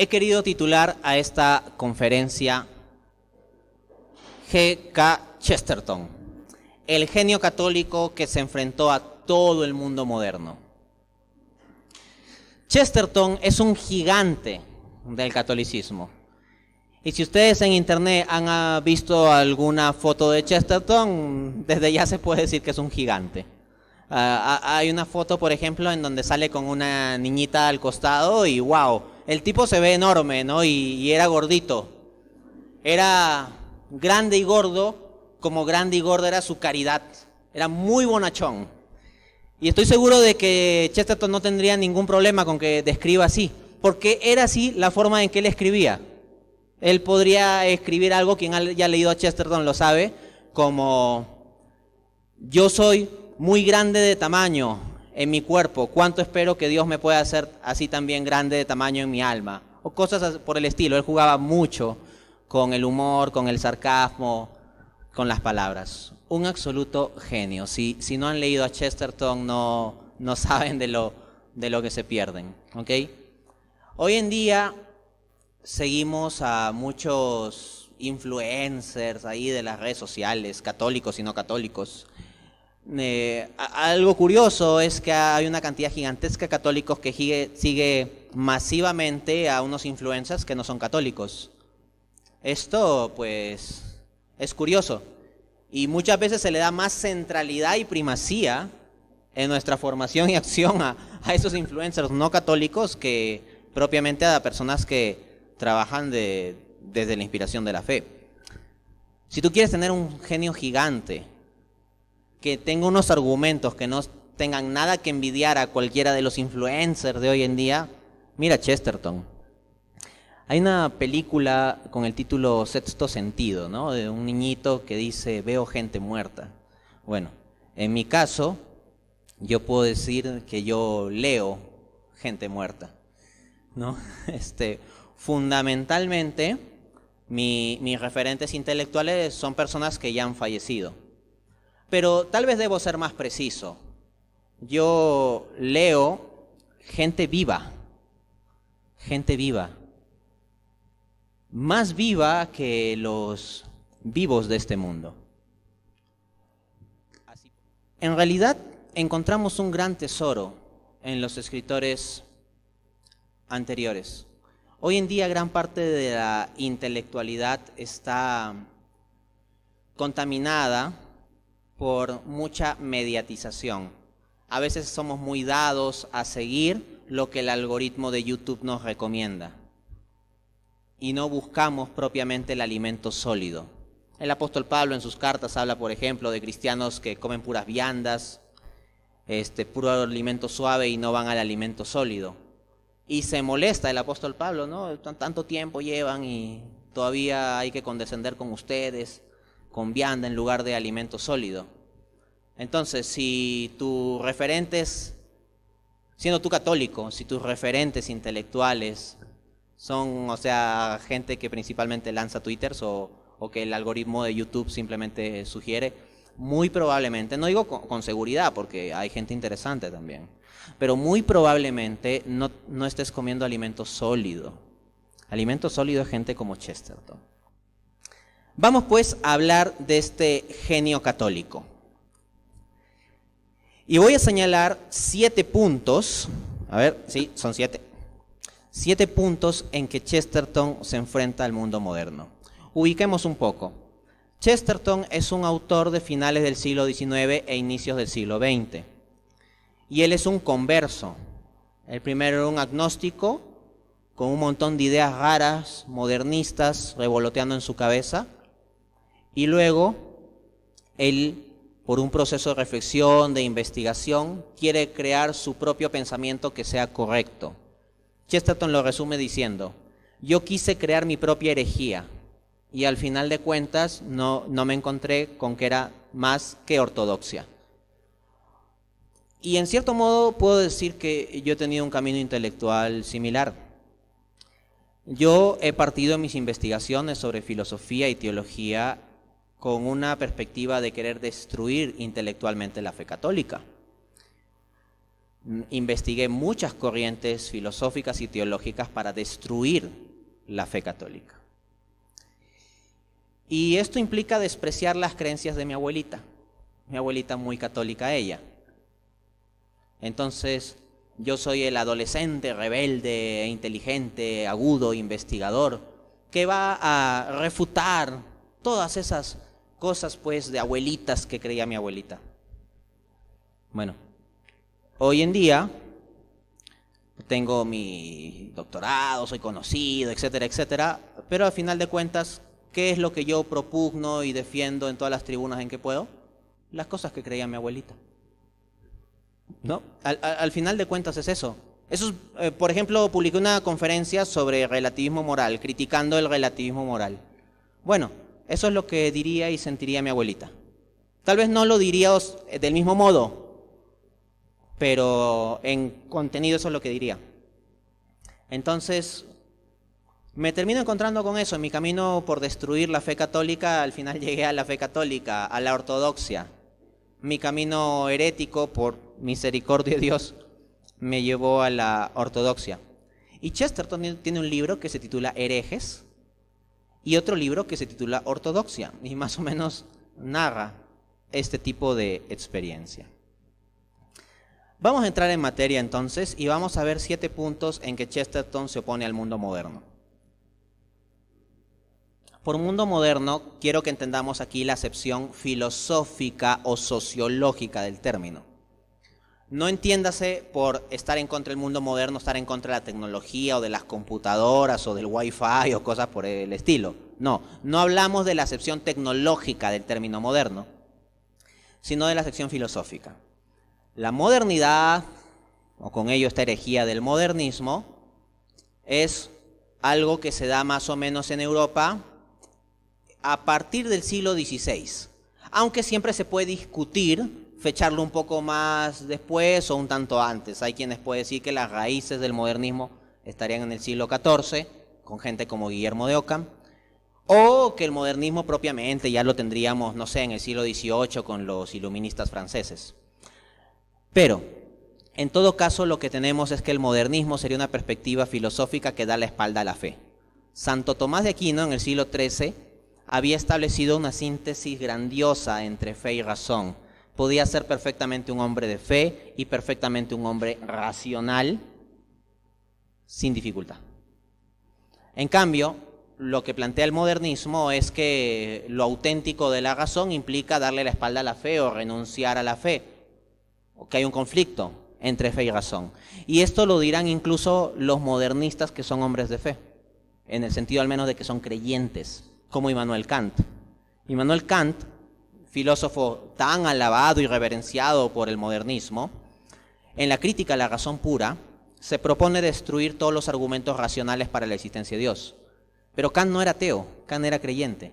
He querido titular a esta conferencia G.K. Chesterton, el genio católico que se enfrentó a todo el mundo moderno. Chesterton es un gigante del catolicismo. Y si ustedes en internet han visto alguna foto de Chesterton, desde ya se puede decir que es un gigante. Hay una foto, por ejemplo, en donde sale con una niñita al costado y wow, el tipo se ve enorme, ¿no? Y era gordito. Era grande y gordo, como grande y gordo era su caridad. Era muy bonachón. Y estoy seguro de que Chesterton no tendría ningún problema con que describa así, porque era así la forma en que él escribía. Él podría escribir algo, quien haya leído a Chesterton lo sabe, como: yo soy muy grande de tamaño en mi cuerpo, cuánto espero que Dios me pueda hacer así también grande de tamaño en mi alma, o cosas por el estilo. Él jugaba mucho con el humor, con el sarcasmo, con las palabras. Un absoluto genio. Si no han leído a Chesterton, no saben de lo que se pierden, ¿ok? Hoy en día seguimos a muchos influencers ahí de las redes sociales, católicos y no católicos. Algo curioso es que hay una cantidad gigantesca de católicos que sigue masivamente a unos influencers que no son católicos. Esto, pues, es curioso. Y muchas veces se le da más centralidad y primacía en nuestra formación y acción a esos influencers no católicos que propiamente a personas que trabajan desde la inspiración de la fe. Si tú quieres tener un genio gigante, que tenga unos argumentos que no tengan nada que envidiar a cualquiera de los influencers de hoy en día, mira Chesterton. Hay una película con el título Sexto Sentido, ¿no? De un niñito que dice: veo gente muerta. Bueno, en mi caso, yo puedo decir que yo leo gente muerta, ¿no? Fundamentalmente, mis referentes intelectuales son personas que ya han fallecido. Pero tal vez debo ser más preciso. Yo leo gente viva. Gente viva. Más viva que los vivos de este mundo. En realidad, encontramos un gran tesoro en los escritores anteriores. Hoy en día, gran parte de la intelectualidad está contaminada por mucha mediatización. A veces somos muy dados a seguir lo que el algoritmo de YouTube nos recomienda y no buscamos propiamente el alimento sólido. El apóstol Pablo en sus cartas habla, por ejemplo, de cristianos que comen puras viandas, puro alimento suave y no van al alimento sólido. Y se molesta el apóstol Pablo, ¿no? Tanto tiempo llevan y todavía hay que condescender con ustedes, con vianda en lugar de alimento sólido. Entonces, si tus referentes, siendo tú católico, si tus referentes intelectuales son, gente que principalmente lanza twitters o que el algoritmo de YouTube simplemente sugiere, muy probablemente, no digo con seguridad porque hay gente interesante también, pero muy probablemente no estés comiendo alimento sólido. Alimento sólido es gente como Chesterton. Vamos pues a hablar de este genio católico. Y voy a señalar 7 puntos, son 7. 7 puntos en que Chesterton se enfrenta al mundo moderno. Ubiquemos un poco. Chesterton es un autor de finales del siglo XIX e inicios del siglo XX. Y él es un converso. El primero era un agnóstico con un montón de ideas raras, modernistas, revoloteando en su cabeza. Y luego, él, por un proceso de reflexión, de investigación, quiere crear su propio pensamiento que sea correcto. Chesterton lo resume diciendo: yo quise crear mi propia herejía y al final de cuentas no me encontré con que era más que ortodoxia. Y en cierto modo puedo decir que yo he tenido un camino intelectual similar. Yo he partido en mis investigaciones sobre filosofía y teología con una perspectiva de querer destruir intelectualmente la fe católica. investigué muchas corrientes filosóficas y teológicas para destruir la fe católica. Y esto implica despreciar las creencias de mi abuelita muy católica ella. Entonces, yo soy el adolescente rebelde, inteligente, agudo, investigador, que va a refutar todas esas cosas, pues, de abuelitas que creía mi abuelita. Bueno, hoy en día tengo mi doctorado, soy conocido, etcétera, etcétera, pero al final de cuentas, ¿qué es lo que yo propugno y defiendo en todas las tribunas en que puedo? Las cosas que creía mi abuelita. ¿No? Al final de cuentas es eso. Por ejemplo, publiqué una conferencia sobre relativismo moral, criticando el relativismo moral. Bueno, eso es lo que diría y sentiría mi abuelita. Tal vez no lo diría del mismo modo, pero en contenido eso es lo que diría. Entonces, me termino encontrando con eso. En mi camino por destruir la fe católica, al final llegué a la fe católica, a la ortodoxia. Mi camino herético, por misericordia de Dios, me llevó a la ortodoxia. Y Chesterton tiene un libro que se titula Herejes y otro libro que se titula Ortodoxia, y más o menos narra este tipo de experiencia. Vamos a entrar en materia entonces y vamos a ver 7 puntos en que Chesterton se opone al mundo moderno. Por mundo moderno, quiero que entendamos aquí la acepción filosófica o sociológica del término. No entiéndase por estar en contra del mundo moderno, estar en contra de la tecnología o de las computadoras o del wifi o cosas por el estilo. No hablamos de la acepción tecnológica del término moderno, sino de la acepción filosófica. La modernidad, o con ello esta herejía del modernismo, es algo que se da más o menos en Europa a partir del siglo XVI, aunque siempre se puede discutir, fecharlo un poco más después o un tanto antes. Hay quienes pueden decir que las raíces del modernismo estarían en el siglo XIV, con gente como Guillermo de Ockham, o que el modernismo propiamente ya lo tendríamos, no sé, en el siglo XVIII con los iluministas franceses. Pero, en todo caso, lo que tenemos es que el modernismo sería una perspectiva filosófica que da la espalda a la fe. Santo Tomás de Aquino, en el siglo XIII, había establecido una síntesis grandiosa entre fe y razón. Podía ser perfectamente un hombre de fe y perfectamente un hombre racional, sin dificultad. En cambio, lo que plantea el modernismo es que lo auténtico de la razón implica darle la espalda a la fe o renunciar a la fe, o que hay un conflicto entre fe y razón. Y esto lo dirán incluso los modernistas que son hombres de fe, en el sentido al menos de que son creyentes, como Immanuel Kant. Immanuel Kant, filósofo tan alabado y reverenciado por el modernismo, en la crítica a la razón pura, se propone destruir todos los argumentos racionales para la existencia de Dios. Pero Kant no era ateo, Kant era creyente.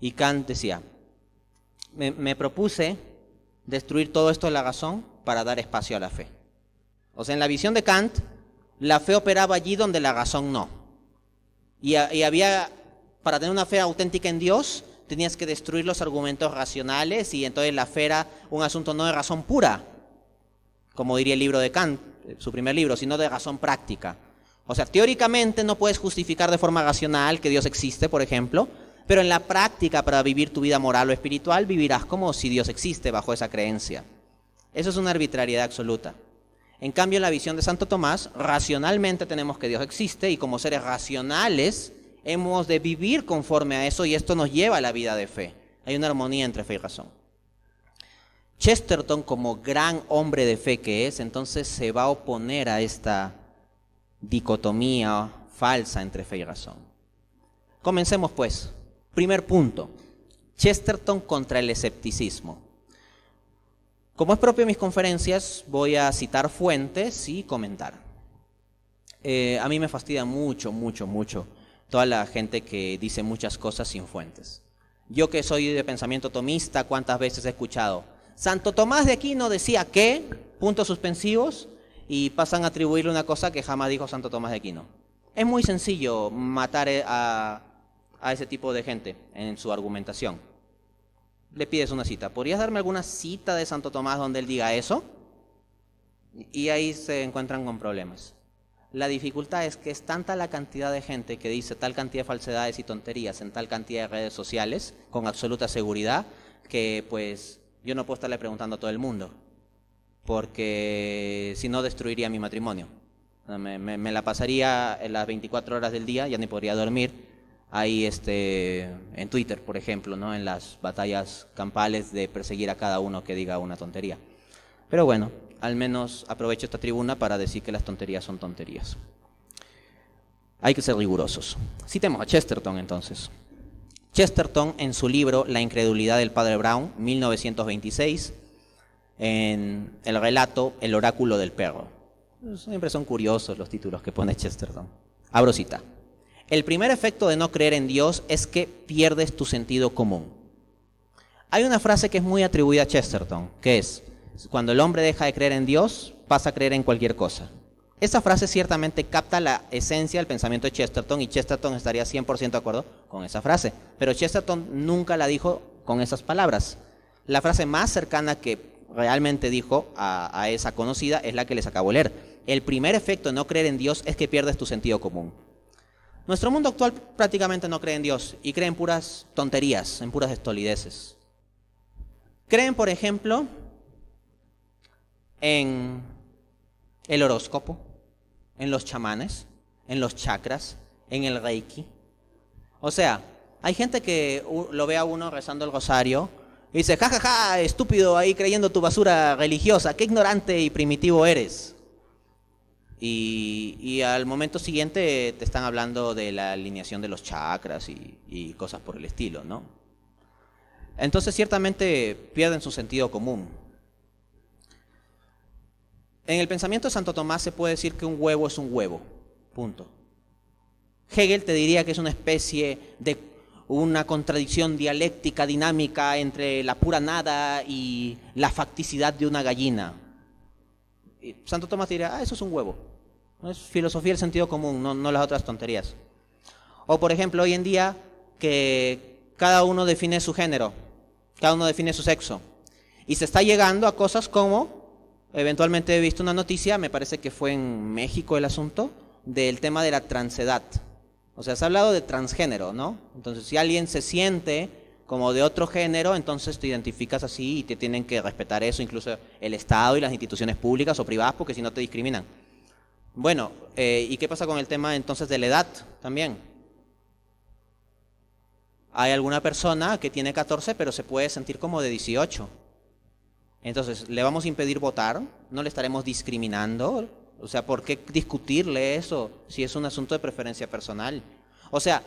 Y Kant decía, me propuse destruir todo esto de la razón para dar espacio a la fe. O sea, en la visión de Kant, la fe operaba allí donde la razón no. Y había, para tener una fe auténtica en Dios, tenías que destruir los argumentos racionales y entonces la fe era un asunto no de razón pura, como diría el libro de Kant, su primer libro, sino de razón práctica. O sea, teóricamente no puedes justificar de forma racional que Dios existe, por ejemplo, pero en la práctica, para vivir tu vida moral o espiritual, vivirás como si Dios existe bajo esa creencia. Eso es una arbitrariedad absoluta. En cambio, en la visión de Santo Tomás, racionalmente tenemos que Dios existe y como seres racionales hemos de vivir conforme a eso y esto nos lleva a la vida de fe. Hay una armonía entre fe y razón. Chesterton, como gran hombre de fe que es, entonces se va a oponer a esta dicotomía falsa entre fe y razón. Comencemos pues. Primer punto, Chesterton contra el escepticismo. Como es propio de mis conferencias, voy a citar fuentes y comentar. A mí me fastidia mucho toda la gente que dice muchas cosas sin fuentes. Yo que soy de pensamiento tomista, ¿cuántas veces he escuchado? Santo Tomás de Aquino decía que, puntos suspensivos, y pasan a atribuirle una cosa que jamás dijo Santo Tomás de Aquino. Es muy sencillo matar a ese tipo de gente en su argumentación. Le pides una cita. ¿Podrías darme alguna cita de Santo Tomás donde él diga eso? Y ahí se encuentran con problemas. La dificultad es que es tanta la cantidad de gente que dice tal cantidad de falsedades y tonterías en tal cantidad de redes sociales, con absoluta seguridad, que pues yo no puedo estarle preguntando a todo el mundo, porque si no destruiría mi matrimonio. Me la pasaría en las 24 horas del día, ya ni podría dormir, ahí en Twitter, por ejemplo, ¿no? En las batallas campales de perseguir a cada uno que diga una tontería. Pero bueno, al menos aprovecho esta tribuna para decir que las tonterías son tonterías. Hay que ser rigurosos. Citemos a Chesterton entonces. Chesterton, en su libro La incredulidad del padre Brown, 1926, en el relato El oráculo del perro. Siempre son curiosos los títulos que pone Chesterton. Abro cita. El primer efecto de no creer en Dios es que pierdes tu sentido común. Hay una frase que es muy atribuida a Chesterton, que es: cuando el hombre deja de creer en Dios, pasa a creer en cualquier cosa. Esa frase ciertamente capta la esencia del pensamiento de Chesterton, y Chesterton estaría 100% de acuerdo con esa frase. Pero Chesterton nunca la dijo con esas palabras. La frase más cercana que realmente dijo a esa conocida es la que les acabo de leer. El primer efecto de no creer en Dios es que pierdes tu sentido común. Nuestro mundo actual prácticamente no cree en Dios y cree en puras tonterías, en puras estolideces. Creen, por ejemplo, en el horóscopo, en los chamanes, en los chakras, en el reiki. O sea, hay gente que lo ve a uno rezando el rosario y dice: ja, ja, ja, estúpido, ahí creyendo tu basura religiosa, qué ignorante y primitivo eres. Y al momento siguiente te están hablando de la alineación de los chakras y cosas por el estilo, ¿no? Entonces ciertamente pierden su sentido común. En el pensamiento de Santo Tomás se puede decir que un huevo es un huevo, punto. Hegel te diría que es una especie de una contradicción dialéctica, dinámica entre la pura nada y la facticidad de una gallina. Y Santo Tomás diría: eso es un huevo. Es filosofía del sentido común, no las otras tonterías. O por ejemplo, hoy en día que cada uno define su género, cada uno define su sexo. Y se está llegando a cosas como, eventualmente he visto una noticia, me parece que fue en México el asunto, del tema de la transedad. O sea, se ha hablado de transgénero, ¿no? Entonces, si alguien se siente como de otro género, entonces te identificas así y te tienen que respetar eso, incluso el Estado y las instituciones públicas o privadas, porque si no te discriminan. Bueno, ¿y qué pasa con el tema entonces de la edad también? Hay alguna persona que tiene 14 pero se puede sentir como de 18. Entonces, ¿le vamos a impedir votar? ¿No le estaremos discriminando? O sea, ¿por qué discutirle eso si es un asunto de preferencia personal? O sea,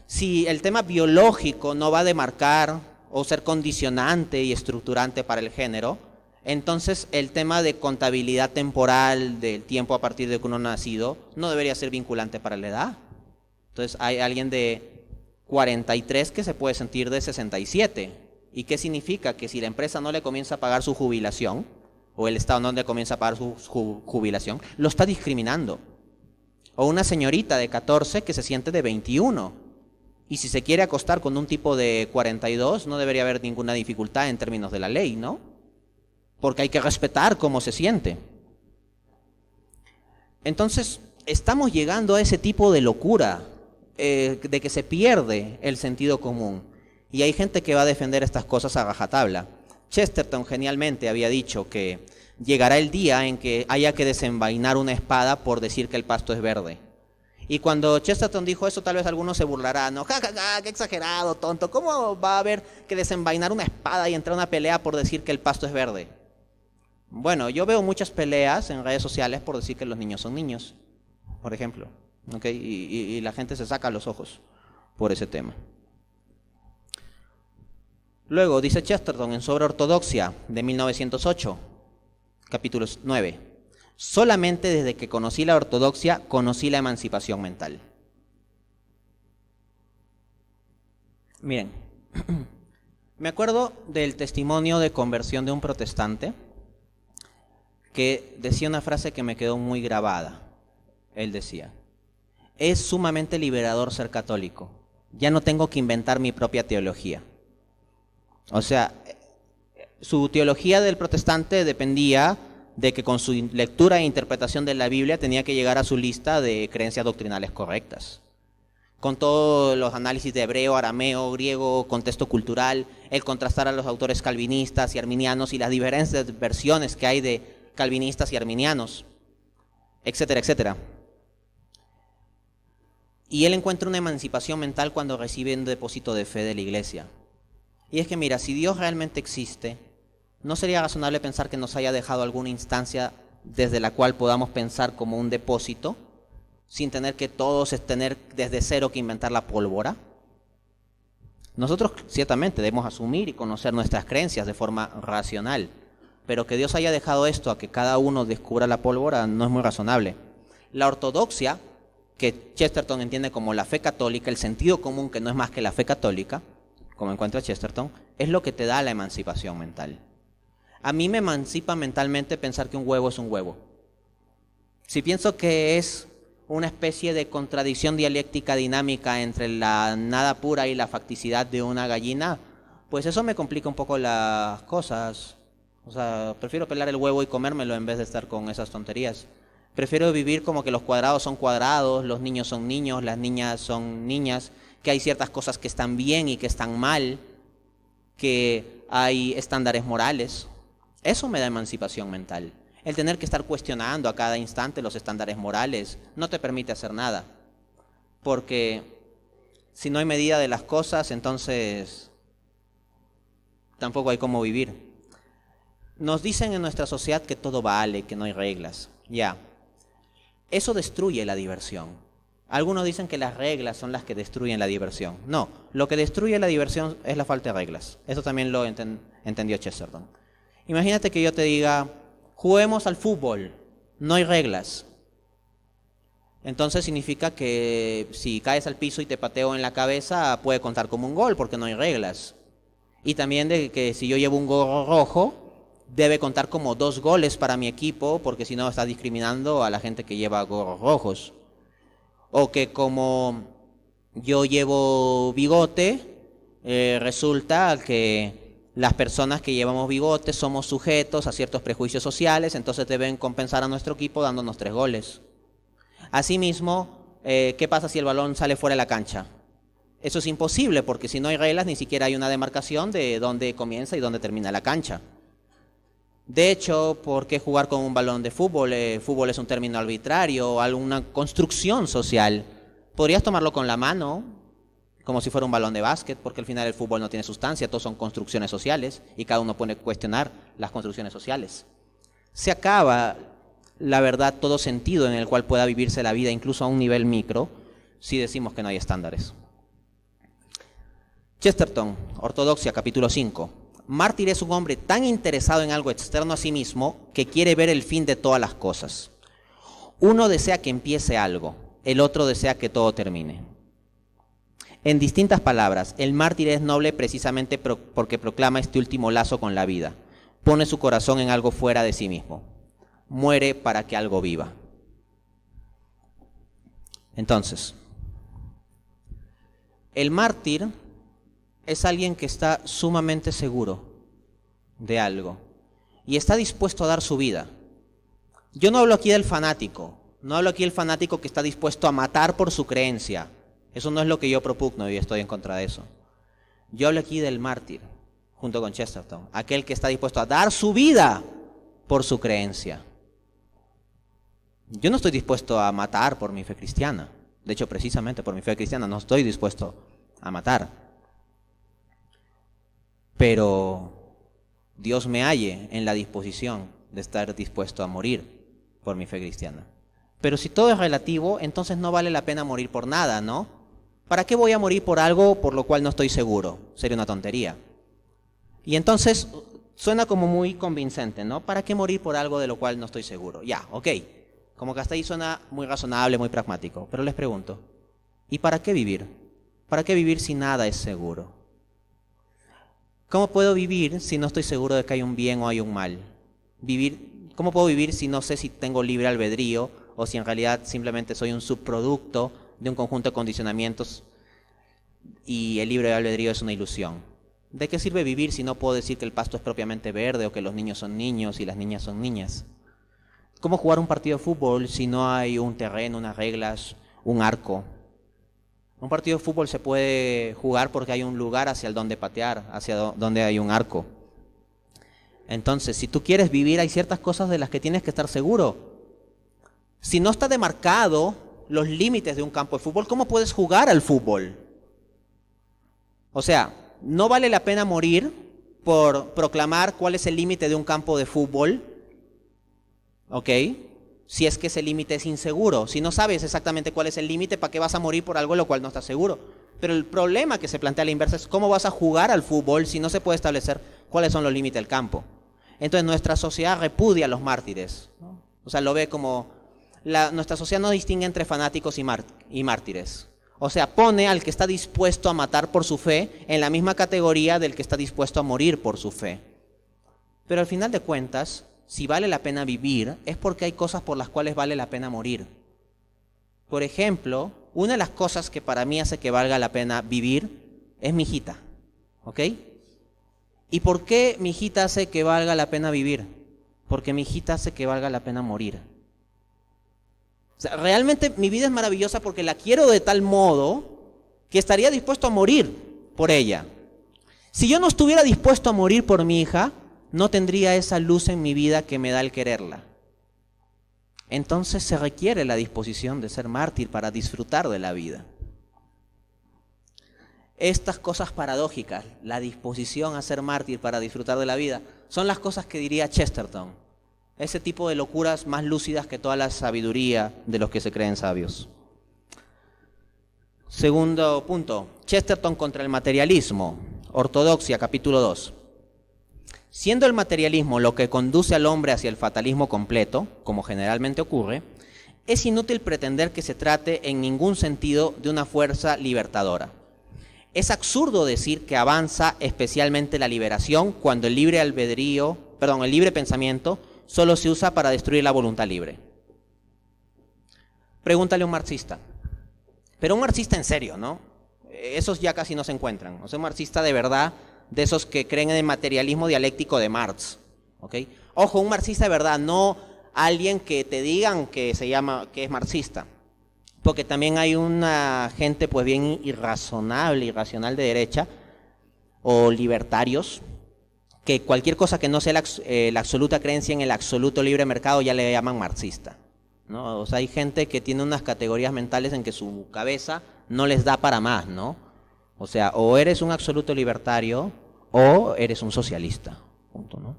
si el tema biológico no va a demarcar o ser condicionante y estructurante para el género, entonces el tema de contabilidad temporal del tiempo a partir de que uno ha nacido no debería ser vinculante para la edad. Entonces hay alguien de 43 que se puede sentir de 67. ¿Y qué significa? Que si la empresa no le comienza a pagar su jubilación, o el Estado no le comienza a pagar su jubilación, lo está discriminando. O una señorita de 14 que se siente de 21. Y si se quiere acostar con un tipo de 42, no debería haber ninguna dificultad en términos de la ley, ¿no? Porque hay que respetar cómo se siente. Entonces, estamos llegando a ese tipo de locura, de que se pierde el sentido común. Y hay gente que va a defender estas cosas a rajatabla. Chesterton genialmente había dicho que llegará el día en que haya que desenvainar una espada por decir que el pasto es verde. Y cuando Chesterton dijo eso, tal vez algunos se burlarán, ¿no? Ja, ja, ja, qué exagerado, tonto. ¿Cómo va a haber que desenvainar una espada y entrar a una pelea por decir que el pasto es verde? Bueno, yo veo muchas peleas en redes sociales por decir que los niños son niños, por ejemplo. ¿Okay? Y la gente se saca los ojos por ese tema. Luego, dice Chesterton en Sobre Ortodoxia, de 1908, capítulo 9. Solamente desde que conocí la ortodoxia, conocí la emancipación mental. Miren, me acuerdo del testimonio de conversión de un protestante que decía una frase que me quedó muy grabada. Él decía: es sumamente liberador ser católico. Ya no tengo que inventar mi propia teología. O sea, su teología del protestante dependía de que con su lectura e interpretación de la Biblia tenía que llegar a su lista de creencias doctrinales correctas. Con todos los análisis de hebreo, arameo, griego, contexto cultural, el contrastar a los autores calvinistas y arminianos y las diferentes versiones que hay de calvinistas y arminianos, etcétera, etcétera. Y él encuentra una emancipación mental cuando recibe un depósito de fe de la iglesia. Y es que mira, si Dios realmente existe, ¿no sería razonable pensar que nos haya dejado alguna instancia desde la cual podamos pensar como un depósito, sin tener que todos tener desde cero que inventar la pólvora? Nosotros ciertamente debemos asumir y conocer nuestras creencias de forma racional, pero que Dios haya dejado esto a que cada uno descubra la pólvora no es muy razonable. La ortodoxia, que Chesterton entiende como la fe católica, el sentido común que no es más que la fe católica, como encuentra Chesterton, es lo que te da la emancipación mental. A mí me emancipa mentalmente pensar que un huevo es un huevo. Si pienso que es una especie de contradicción dialéctica dinámica entre la nada pura y la facticidad de una gallina, pues eso me complica un poco las cosas. O sea, prefiero pelar el huevo y comérmelo en vez de estar con esas tonterías. Prefiero vivir como que los cuadrados son cuadrados, los niños son niños, las niñas son niñas, que hay ciertas cosas que están bien y que están mal, que hay estándares morales. Eso me da emancipación mental. El tener que estar cuestionando a cada instante los estándares morales no te permite hacer nada. Porque si no hay medida de las cosas, entonces tampoco hay cómo vivir. Nos dicen en nuestra sociedad que todo vale, que no hay reglas. Ya. Eso destruye la diversión. Algunos dicen que las reglas son las que destruyen la diversión. No, lo que destruye la diversión es la falta de reglas. Eso también lo entendió Chesterton. Imagínate que yo te diga, juguemos al fútbol, no hay reglas. Entonces significa que si caes al piso y te pateo en la cabeza, puede contar como un gol porque no hay reglas. Y también de que si yo llevo un gorro rojo, debe contar como 2 goles para mi equipo, porque si no está discriminando a la gente que lleva gorros rojos. O que como yo llevo bigote, resulta que las personas que llevamos bigote somos sujetos a ciertos prejuicios sociales, entonces deben compensar a nuestro equipo dándonos 3 goles. Asimismo, ¿qué pasa si el balón sale fuera de la cancha? Eso es imposible, porque si no hay reglas, ni siquiera hay una demarcación de dónde comienza y dónde termina la cancha. De hecho, ¿por qué jugar con un balón de fútbol? Fútbol es un término arbitrario, alguna construcción social. Podrías tomarlo con la mano, como si fuera un balón de básquet, porque al final el fútbol no tiene sustancia, todos son construcciones sociales y cada uno puede cuestionar las construcciones sociales. Se acaba, la verdad, todo sentido en el cual pueda vivirse la vida, incluso a un nivel micro, si decimos que no hay estándares. Chesterton, Ortodoxia, capítulo 5. Mártir es un hombre tan interesado en algo externo a sí mismo que quiere ver el fin de todas las cosas. Uno desea que empiece algo, el otro desea que todo termine. En distintas palabras, el mártir es noble precisamente porque proclama este último lazo con la vida. Pone su corazón en algo fuera de sí mismo. Muere para que algo viva. Entonces, el mártir es alguien que está sumamente seguro de algo y está dispuesto a dar su vida. Yo no hablo aquí del fanático, no hablo aquí del fanático que está dispuesto a matar por su creencia. Eso no es lo que yo propugno y estoy en contra de eso. Yo hablo aquí del mártir, junto con Chesterton, aquel que está dispuesto a dar su vida por su creencia. Yo no estoy dispuesto a matar por mi fe cristiana. De hecho, precisamente por mi fe cristiana no estoy dispuesto a matar. Pero Dios me halle en la disposición de estar dispuesto a morir por mi fe cristiana. Pero si todo es relativo, entonces no vale la pena morir por nada, ¿no? ¿Para qué voy a morir por algo por lo cual no estoy seguro? Sería una tontería. Y entonces suena como muy convincente, ¿no? ¿Para qué morir por algo de lo cual no estoy seguro? Ya, ok. Como que hasta ahí suena muy razonable, muy pragmático. Pero les pregunto, ¿y para qué vivir? ¿Para qué vivir si nada es seguro? ¿Cómo puedo vivir si no estoy seguro de que hay un bien o hay un mal? ¿Cómo puedo vivir si no sé si tengo libre albedrío o si en realidad simplemente soy un subproducto de un conjunto de condicionamientos y el libre albedrío es una ilusión? ¿De qué sirve vivir si no puedo decir que el pasto es propiamente verde o que los niños son niños y las niñas son niñas? ¿Cómo jugar un partido de fútbol si no hay un terreno, unas reglas, un arco? Un partido de fútbol se puede jugar porque hay un lugar hacia el donde patear, hacia donde hay un arco. Entonces, si tú quieres vivir, hay ciertas cosas de las que tienes que estar seguro. Si no está demarcado los límites de un campo de fútbol, ¿cómo puedes jugar al fútbol? O sea, no vale la pena morir por proclamar cuál es el límite de un campo de fútbol, ¿ok? Si es que ese límite es inseguro. Si no sabes exactamente cuál es el límite, ¿para qué vas a morir por algo de lo cual no estás seguro? Pero el problema que se plantea a la inversa es cómo vas a jugar al fútbol si no se puede establecer cuáles son los límites del campo. Entonces nuestra sociedad repudia a los mártires, ¿no? O sea, lo ve como... nuestra sociedad no distingue entre fanáticos y mártires. O sea, pone al que está dispuesto a matar por su fe en la misma categoría del que está dispuesto a morir por su fe. Pero al final de cuentas, si vale la pena vivir, es porque hay cosas por las cuales vale la pena morir. Por ejemplo, una de las cosas que para mí hace que valga la pena vivir es mi hijita, ¿ok? ¿Y por qué mi hijita hace que valga la pena vivir? Porque mi hijita hace que valga la pena morir. O sea, realmente mi vida es maravillosa porque la quiero de tal modo que estaría dispuesto a morir por ella. Si yo no estuviera dispuesto a morir por mi hija, no tendría esa luz en mi vida que me da el quererla. Entonces se requiere la disposición de ser mártir para disfrutar de la vida. Estas cosas paradójicas, la disposición a ser mártir para disfrutar de la vida, son las cosas que diría Chesterton. Ese tipo de locuras más lúcidas que toda la sabiduría de los que se creen sabios. Segundo punto, Chesterton contra el materialismo, Ortodoxia, capítulo 2. Siendo el materialismo lo que conduce al hombre hacia el fatalismo completo, como generalmente ocurre, es inútil pretender que se trate en ningún sentido de una fuerza libertadora. Es absurdo decir que avanza especialmente la liberación cuando el libre pensamiento solo se usa para destruir la voluntad libre. Pregúntale a un marxista. Pero un marxista en serio, ¿no? Esos ya casi no se encuentran. O sea, un marxista de verdad, de esos que creen en el materialismo dialéctico de Marx, ¿ok? Ojo, un marxista de verdad, no alguien que te digan que es marxista. Porque también hay una gente pues bien irracional de derecha, o libertarios, que cualquier cosa que no sea la absoluta creencia en el absoluto libre mercado ya le llaman marxista, ¿no? O sea, hay gente que tiene unas categorías mentales en que su cabeza no les da para más, ¿no? O sea, o eres un absoluto libertario o eres un socialista, punto, ¿no?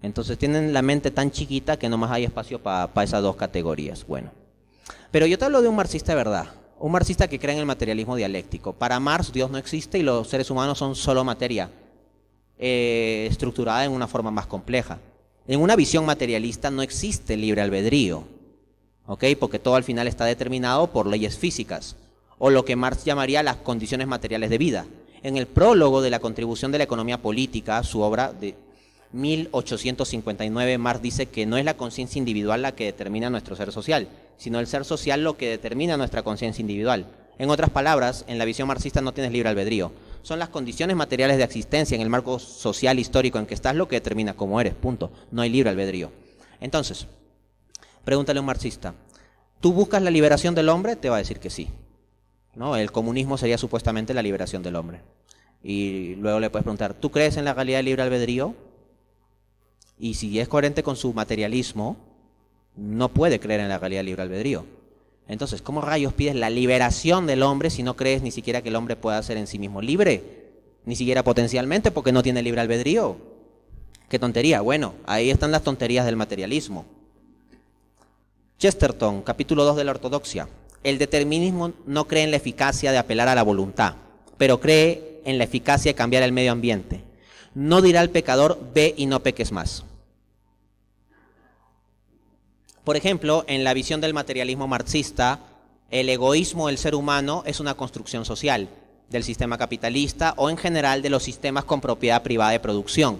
Entonces tienen la mente tan chiquita que nomás hay espacio para esas dos categorías. Bueno, pero yo te hablo de un marxista de verdad, un marxista que cree en el materialismo dialéctico. Para Marx Dios no existe y los seres humanos son solo materia, estructurada en una forma más compleja. En una visión materialista no existe libre albedrío, ¿ok? Porque todo al final está determinado por leyes físicas, o lo que Marx llamaría las condiciones materiales de vida. En el prólogo de la contribución de la economía política, su obra de 1859, Marx dice que no es la conciencia individual la que determina nuestro ser social, sino el ser social lo que determina nuestra conciencia individual. En otras palabras, en la visión marxista no tienes libre albedrío. Son las condiciones materiales de existencia en el marco social histórico en que estás lo que determina cómo eres, punto. No hay libre albedrío. Entonces, pregúntale a un marxista, ¿tú buscas la liberación del hombre? Te va a decir que sí, ¿no? El comunismo sería supuestamente la liberación del hombre. Y luego le puedes preguntar, ¿tú crees en la realidad del libre albedrío? Y si es coherente con su materialismo, no puede creer en la realidad del libre albedrío. Entonces, ¿cómo rayos pides la liberación del hombre si no crees ni siquiera que el hombre pueda ser en sí mismo libre? Ni siquiera potencialmente, porque no tiene libre albedrío. ¡Qué tontería! Bueno, ahí están las tonterías del materialismo. Chesterton, capítulo 2 de la Ortodoxia. El determinismo no cree en la eficacia de apelar a la voluntad, pero cree en la eficacia de cambiar el medio ambiente. No dirá al pecador, ve y no peques más. Por ejemplo, en la visión del materialismo marxista, el egoísmo del ser humano es una construcción social del sistema capitalista o en general de los sistemas con propiedad privada de producción.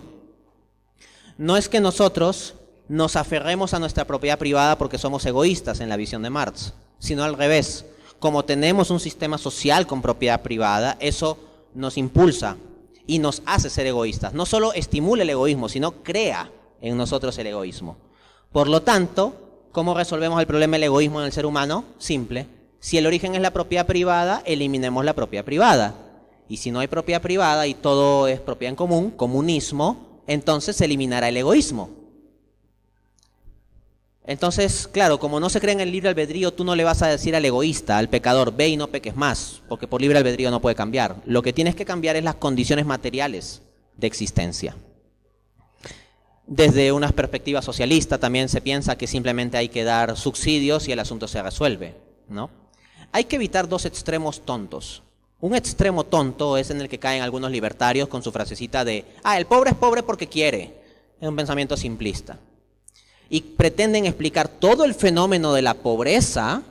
No es que nosotros nos aferremos a nuestra propiedad privada porque somos egoístas en la visión de Marx, sino al revés. Como tenemos un sistema social con propiedad privada, eso nos impulsa y nos hace ser egoístas. No solo estimula el egoísmo, sino crea en nosotros el egoísmo. Por lo tanto, ¿cómo resolvemos el problema del egoísmo en el ser humano? Simple. Si el origen es la propiedad privada, eliminemos la propiedad privada. Y si no hay propiedad privada y todo es propiedad en común, comunismo, entonces se eliminará el egoísmo. Entonces, claro, como no se cree en el libre albedrío, tú no le vas a decir al egoísta, al pecador, ve y no peques más, porque por libre albedrío no puede cambiar. Lo que tienes que cambiar es las condiciones materiales de existencia. Desde una perspectiva socialista también se piensa que simplemente hay que dar subsidios y el asunto se resuelve, ¿no? Hay que evitar dos extremos tontos. Un extremo tonto es en el que caen algunos libertarios con su frasecita de el pobre es pobre porque quiere. Es un pensamiento simplista. Y pretenden explicar todo el fenómeno de la pobreza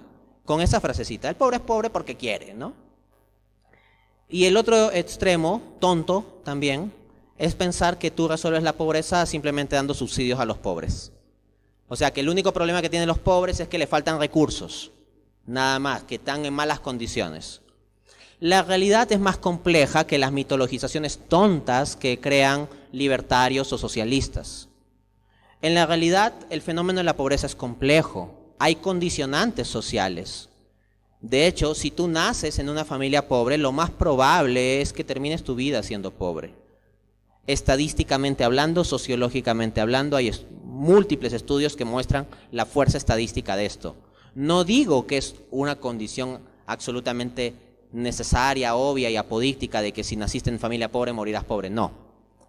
con esa frasecita. El pobre es pobre porque quiere, ¿no? Y el otro extremo, tonto también, es pensar que tú resuelves la pobreza simplemente dando subsidios a los pobres. O sea, que el único problema que tienen los pobres es que le faltan recursos. Nada más, que están en malas condiciones. La realidad es más compleja que las mitologizaciones tontas que crean libertarios o socialistas. En la realidad, el fenómeno de la pobreza es complejo. Hay condicionantes sociales. De hecho, si tú naces en una familia pobre, lo más probable es que termines tu vida siendo pobre. Estadísticamente hablando, sociológicamente hablando, hay múltiples estudios que muestran la fuerza estadística de esto. No digo que es una condición absolutamente necesaria, obvia y apodíctica de que si naciste en familia pobre morirás pobre, no.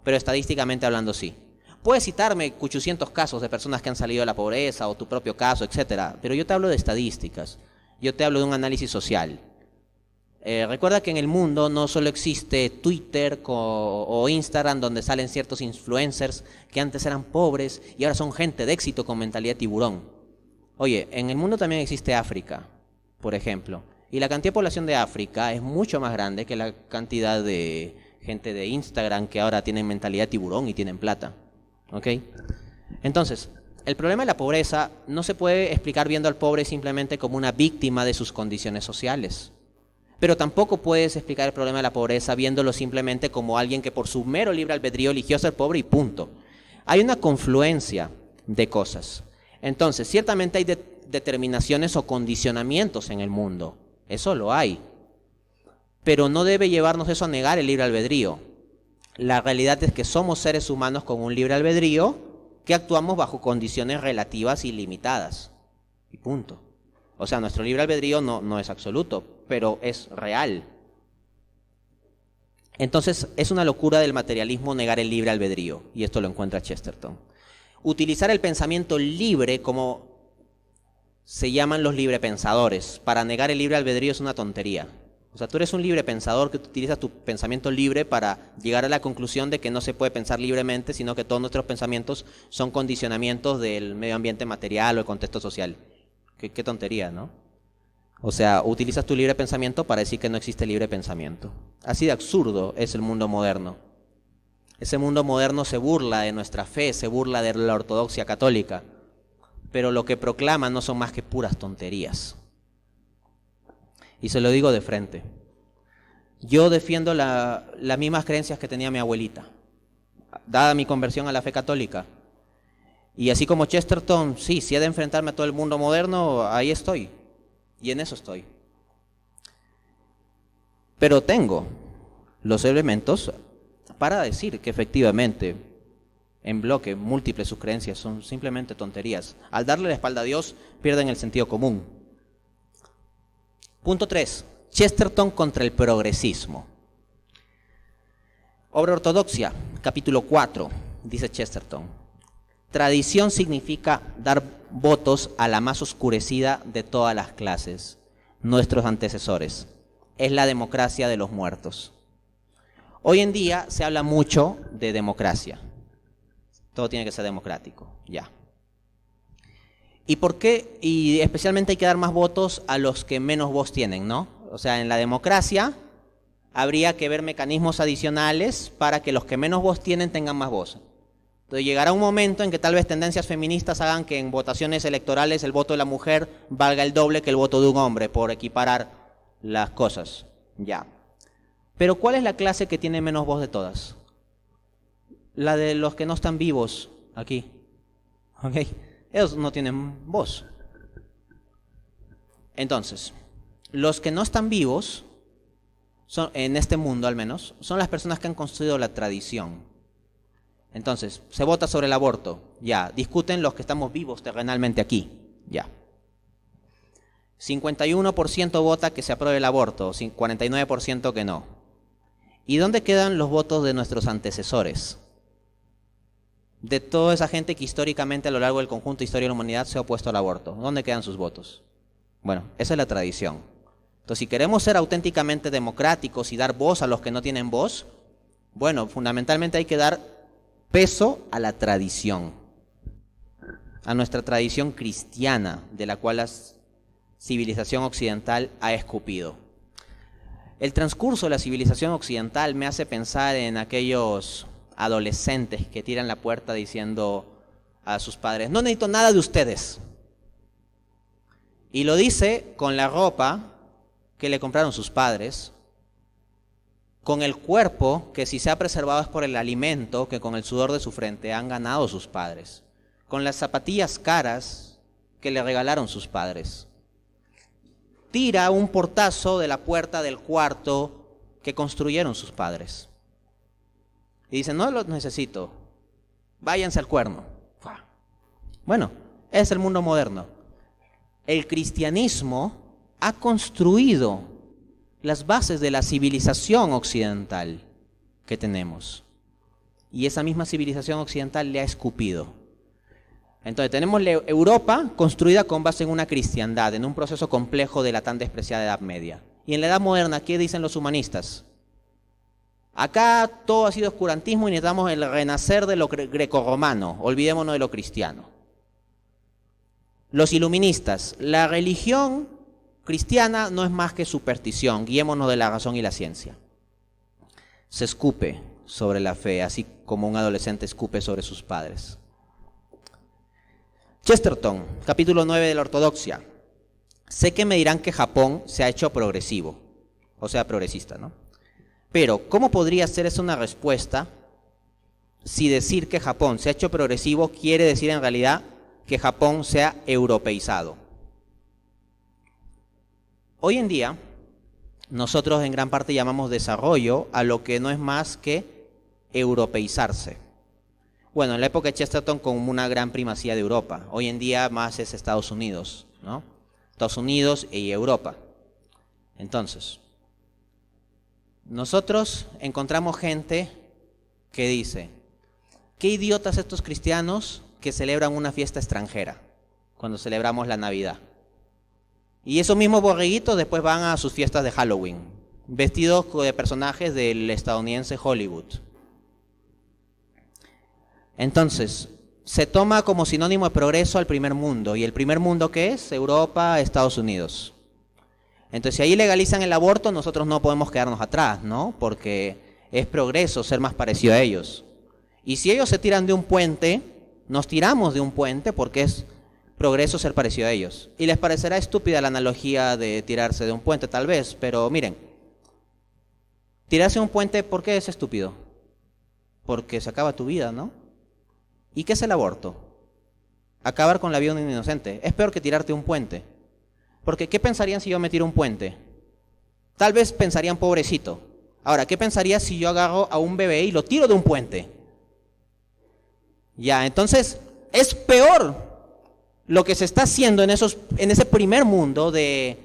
Pero estadísticamente hablando sí. Puedes citarme 800 casos de personas que han salido de la pobreza o tu propio caso, etcétera, pero yo te hablo de estadísticas, yo te hablo de un análisis social. Recuerda que en el mundo no solo existe Twitter o Instagram donde salen ciertos influencers que antes eran pobres y ahora son gente de éxito con mentalidad de tiburón. Oye, en el mundo también existe África, por ejemplo, y la cantidad de población de África es mucho más grande que la cantidad de gente de Instagram que ahora tienen mentalidad de tiburón y tienen plata. ¿Ok? Entonces, el problema de la pobreza no se puede explicar viendo al pobre simplemente como una víctima de sus condiciones sociales. Pero tampoco puedes explicar el problema de la pobreza viéndolo simplemente como alguien que por su mero libre albedrío eligió ser pobre y punto. Hay una confluencia de cosas. Entonces, ciertamente hay determinaciones o condicionamientos en el mundo. Eso lo hay. Pero no debe llevarnos eso a negar el libre albedrío. La realidad es que somos seres humanos con un libre albedrío que actuamos bajo condiciones relativas y limitadas. Y punto. O sea, nuestro libre albedrío no es absoluto, pero es real. Entonces, es una locura del materialismo negar el libre albedrío, y esto lo encuentra Chesterton. Utilizar el pensamiento libre como se llaman los librepensadores. Para negar el libre albedrío es una tontería. O sea, tú eres un libre pensador que utiliza tu pensamiento libre para llegar a la conclusión de que no se puede pensar libremente, sino que todos nuestros pensamientos son condicionamientos del medio ambiente material o el contexto social. Qué tontería, ¿no? O sea, utilizas tu libre pensamiento para decir que no existe libre pensamiento. Así de absurdo es el mundo moderno. Ese mundo moderno se burla de nuestra fe, se burla de la ortodoxia católica, pero lo que proclama no son más que puras tonterías. Y se lo digo de frente. Yo defiendo las mismas creencias que tenía mi abuelita, dada mi conversión a la fe católica. Y así como Chesterton, sí, si he de enfrentarme a todo el mundo moderno, ahí estoy. Y en eso estoy. Pero tengo los elementos para decir que efectivamente, en bloque, múltiples sus creencias son simplemente tonterías. Al darle la espalda a Dios, pierden el sentido común. Punto 3. Chesterton contra el progresismo. Obra Ortodoxia, capítulo 4, dice Chesterton. Tradición significa dar votos a la más oscurecida de todas las clases, nuestros antecesores. Es la democracia de los muertos. Hoy en día se habla mucho de democracia. Todo tiene que ser democrático, ya. ¿Y por qué? Y especialmente hay que dar más votos a los que menos voz tienen, ¿no? O sea, en la democracia habría que ver mecanismos adicionales para que los que menos voz tienen tengan más voz. Entonces llegará un momento en que tal vez tendencias feministas hagan que en votaciones electorales el voto de la mujer valga el doble que el voto de un hombre, por equiparar las cosas. Ya. Pero ¿cuál es la clase que tiene menos voz de todas? La de los que no están vivos aquí. ¿Ok? Ellos no tienen voz. Entonces, los que no están vivos, en este mundo al menos, son las personas que han construido la tradición. Entonces, se vota sobre el aborto, ya. Discuten los que estamos vivos terrenalmente aquí, ya. 51% vota que se apruebe el aborto, 49% que no. ¿Y dónde quedan los votos de nuestros antecesores? De toda esa gente que históricamente a lo largo del conjunto de historia de la humanidad se ha opuesto al aborto. ¿Dónde quedan sus votos? Bueno, esa es la tradición. Entonces, si queremos ser auténticamente democráticos y dar voz a los que no tienen voz, bueno, fundamentalmente hay que dar peso a la tradición, a nuestra tradición cristiana, de la cual la civilización occidental ha escupido. El transcurso de la civilización occidental me hace pensar en aquellos adolescentes que tiran la puerta diciendo a sus padres: no necesito nada de ustedes. Y lo dice con la ropa que le compraron sus padres, con el cuerpo que si se ha preservado es por el alimento que con el sudor de su frente han ganado sus padres, con las zapatillas caras que le regalaron sus padres. Tira un portazo de la puerta del cuarto que construyeron sus padres. Y dice: no los necesito, váyanse al cuerno. Bueno, es el mundo moderno. El cristianismo ha construido las bases de la civilización occidental que tenemos. Y esa misma civilización occidental le ha escupido. Entonces tenemos Europa construida con base en una cristiandad, en un proceso complejo de la tan despreciada Edad Media. Y en la Edad Moderna, ¿qué dicen los humanistas? Acá todo ha sido oscurantismo y necesitamos el renacer de lo grecorromano, olvidémonos de lo cristiano. Los iluministas, la religión cristiana no es más que superstición, guiémonos de la razón y la ciencia. Se escupe sobre la fe, así como un adolescente escupe sobre sus padres. Chesterton, capítulo 9 de la Ortodoxia. Sé que me dirán que Japón se ha hecho progresivo, o sea, progresista, ¿no? Pero, ¿cómo podría ser esa una respuesta si decir que Japón se ha hecho progresivo quiere decir en realidad que Japón se ha europeizado? Hoy en día, nosotros en gran parte llamamos desarrollo a lo que no es más que europeizarse. Bueno, en la época de Chesterton con una gran primacía de Europa. Hoy en día más es Estados Unidos, ¿no? Estados Unidos y Europa. Entonces, nosotros encontramos gente que dice: qué idiotas estos cristianos que celebran una fiesta extranjera cuando celebramos la Navidad. Y esos mismos borreguitos después van a sus fiestas de Halloween, vestidos de personajes del estadounidense Hollywood. Entonces, se toma como sinónimo de progreso al primer mundo. ¿Y el primer mundo qué es? Europa, Estados Unidos. Entonces, si ahí legalizan el aborto, nosotros no podemos quedarnos atrás, ¿no? Porque es progreso ser más parecido a ellos. Y si ellos se tiran de un puente, nos tiramos de un puente porque es progreso ser parecido a ellos. Y les parecerá estúpida la analogía de tirarse de un puente, tal vez, pero miren, tirarse de un puente, ¿por qué es estúpido? Porque se acaba tu vida, ¿no? ¿Y qué es el aborto? Acabar con la vida de un inocente. Es peor que tirarte de un puente. Porque ¿qué pensarían si yo me tiro un puente? Tal vez pensarían: pobrecito. Ahora, ¿qué pensaría si yo agarro a un bebé y lo tiro de un puente? Ya, entonces es peor lo que se está haciendo en ese primer mundo de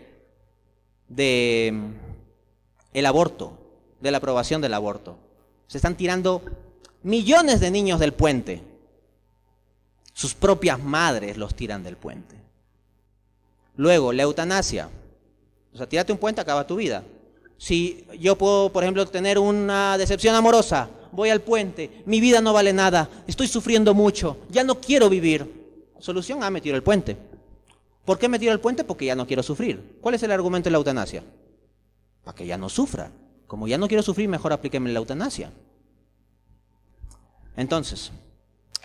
el aborto, de la aprobación del aborto. Se están tirando millones de niños del puente. Sus propias madres los tiran del puente. Luego, la eutanasia. O sea, tírate un puente, acaba tu vida. Si yo puedo, por ejemplo, tener una decepción amorosa, voy al puente, mi vida no vale nada, estoy sufriendo mucho, ya no quiero vivir. Solución A: me tiro el puente. ¿Por qué me tiro el puente? Porque ya no quiero sufrir. ¿Cuál es el argumento de la eutanasia? Para que ya no sufra. Como ya no quiero sufrir, mejor aplíqueme la eutanasia. Entonces,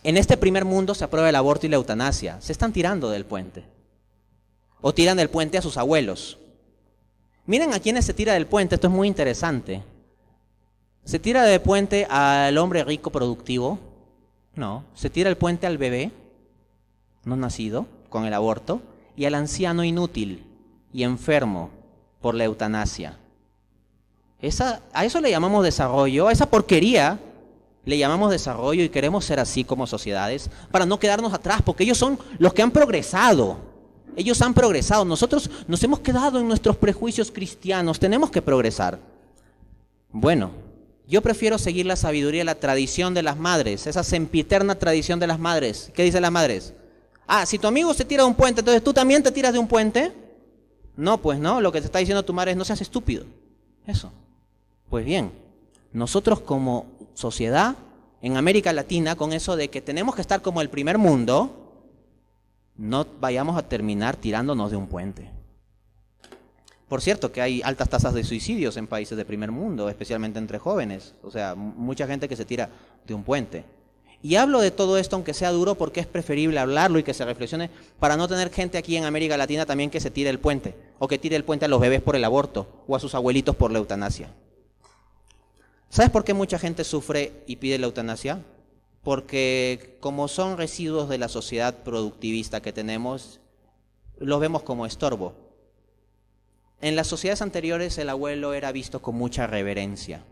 en este primer mundo se aprueba el aborto y la eutanasia. Se están tirando del puente. O tiran del puente a sus abuelos. Miren a quiénes se tira del puente, esto es muy interesante. ¿Se tira del puente al hombre rico productivo? No. ¿Se tira el puente al bebé? no nacido con el aborto y al anciano inútil y enfermo por la eutanasia. A eso le llamamos desarrollo, a esa porquería le llamamos desarrollo y queremos ser así como sociedades para no quedarnos atrás, porque ellos son los que han progresado. Ellos han progresado, nosotros nos hemos quedado en nuestros prejuicios cristianos, tenemos que progresar. Bueno, yo prefiero seguir la sabiduría, la tradición de las madres, esa sempiterna tradición de las madres. ¿Qué dicen las madres? Ah, si tu amigo se tira de un puente, entonces tú también te tiras de un puente. No, pues no, lo que te está diciendo tu madre es no seas estúpido. Eso. Pues bien, nosotros como sociedad en América Latina, con eso de que tenemos que estar como el primer mundo, no vayamos a terminar tirándonos de un puente. Por cierto que hay altas tasas de suicidios en países de primer mundo, especialmente entre jóvenes. O sea, mucha gente que se tira de un puente. Y hablo de todo esto, aunque sea duro, porque es preferible hablarlo y que se reflexione para no tener gente aquí en América Latina también que se tire el puente, o que tire el puente a los bebés por el aborto, o a sus abuelitos por la eutanasia. ¿Sabes por qué mucha gente sufre y pide la eutanasia? Porque como son residuos de la sociedad productivista que tenemos, los vemos como estorbo. En las sociedades anteriores el abuelo era visto con mucha reverencia,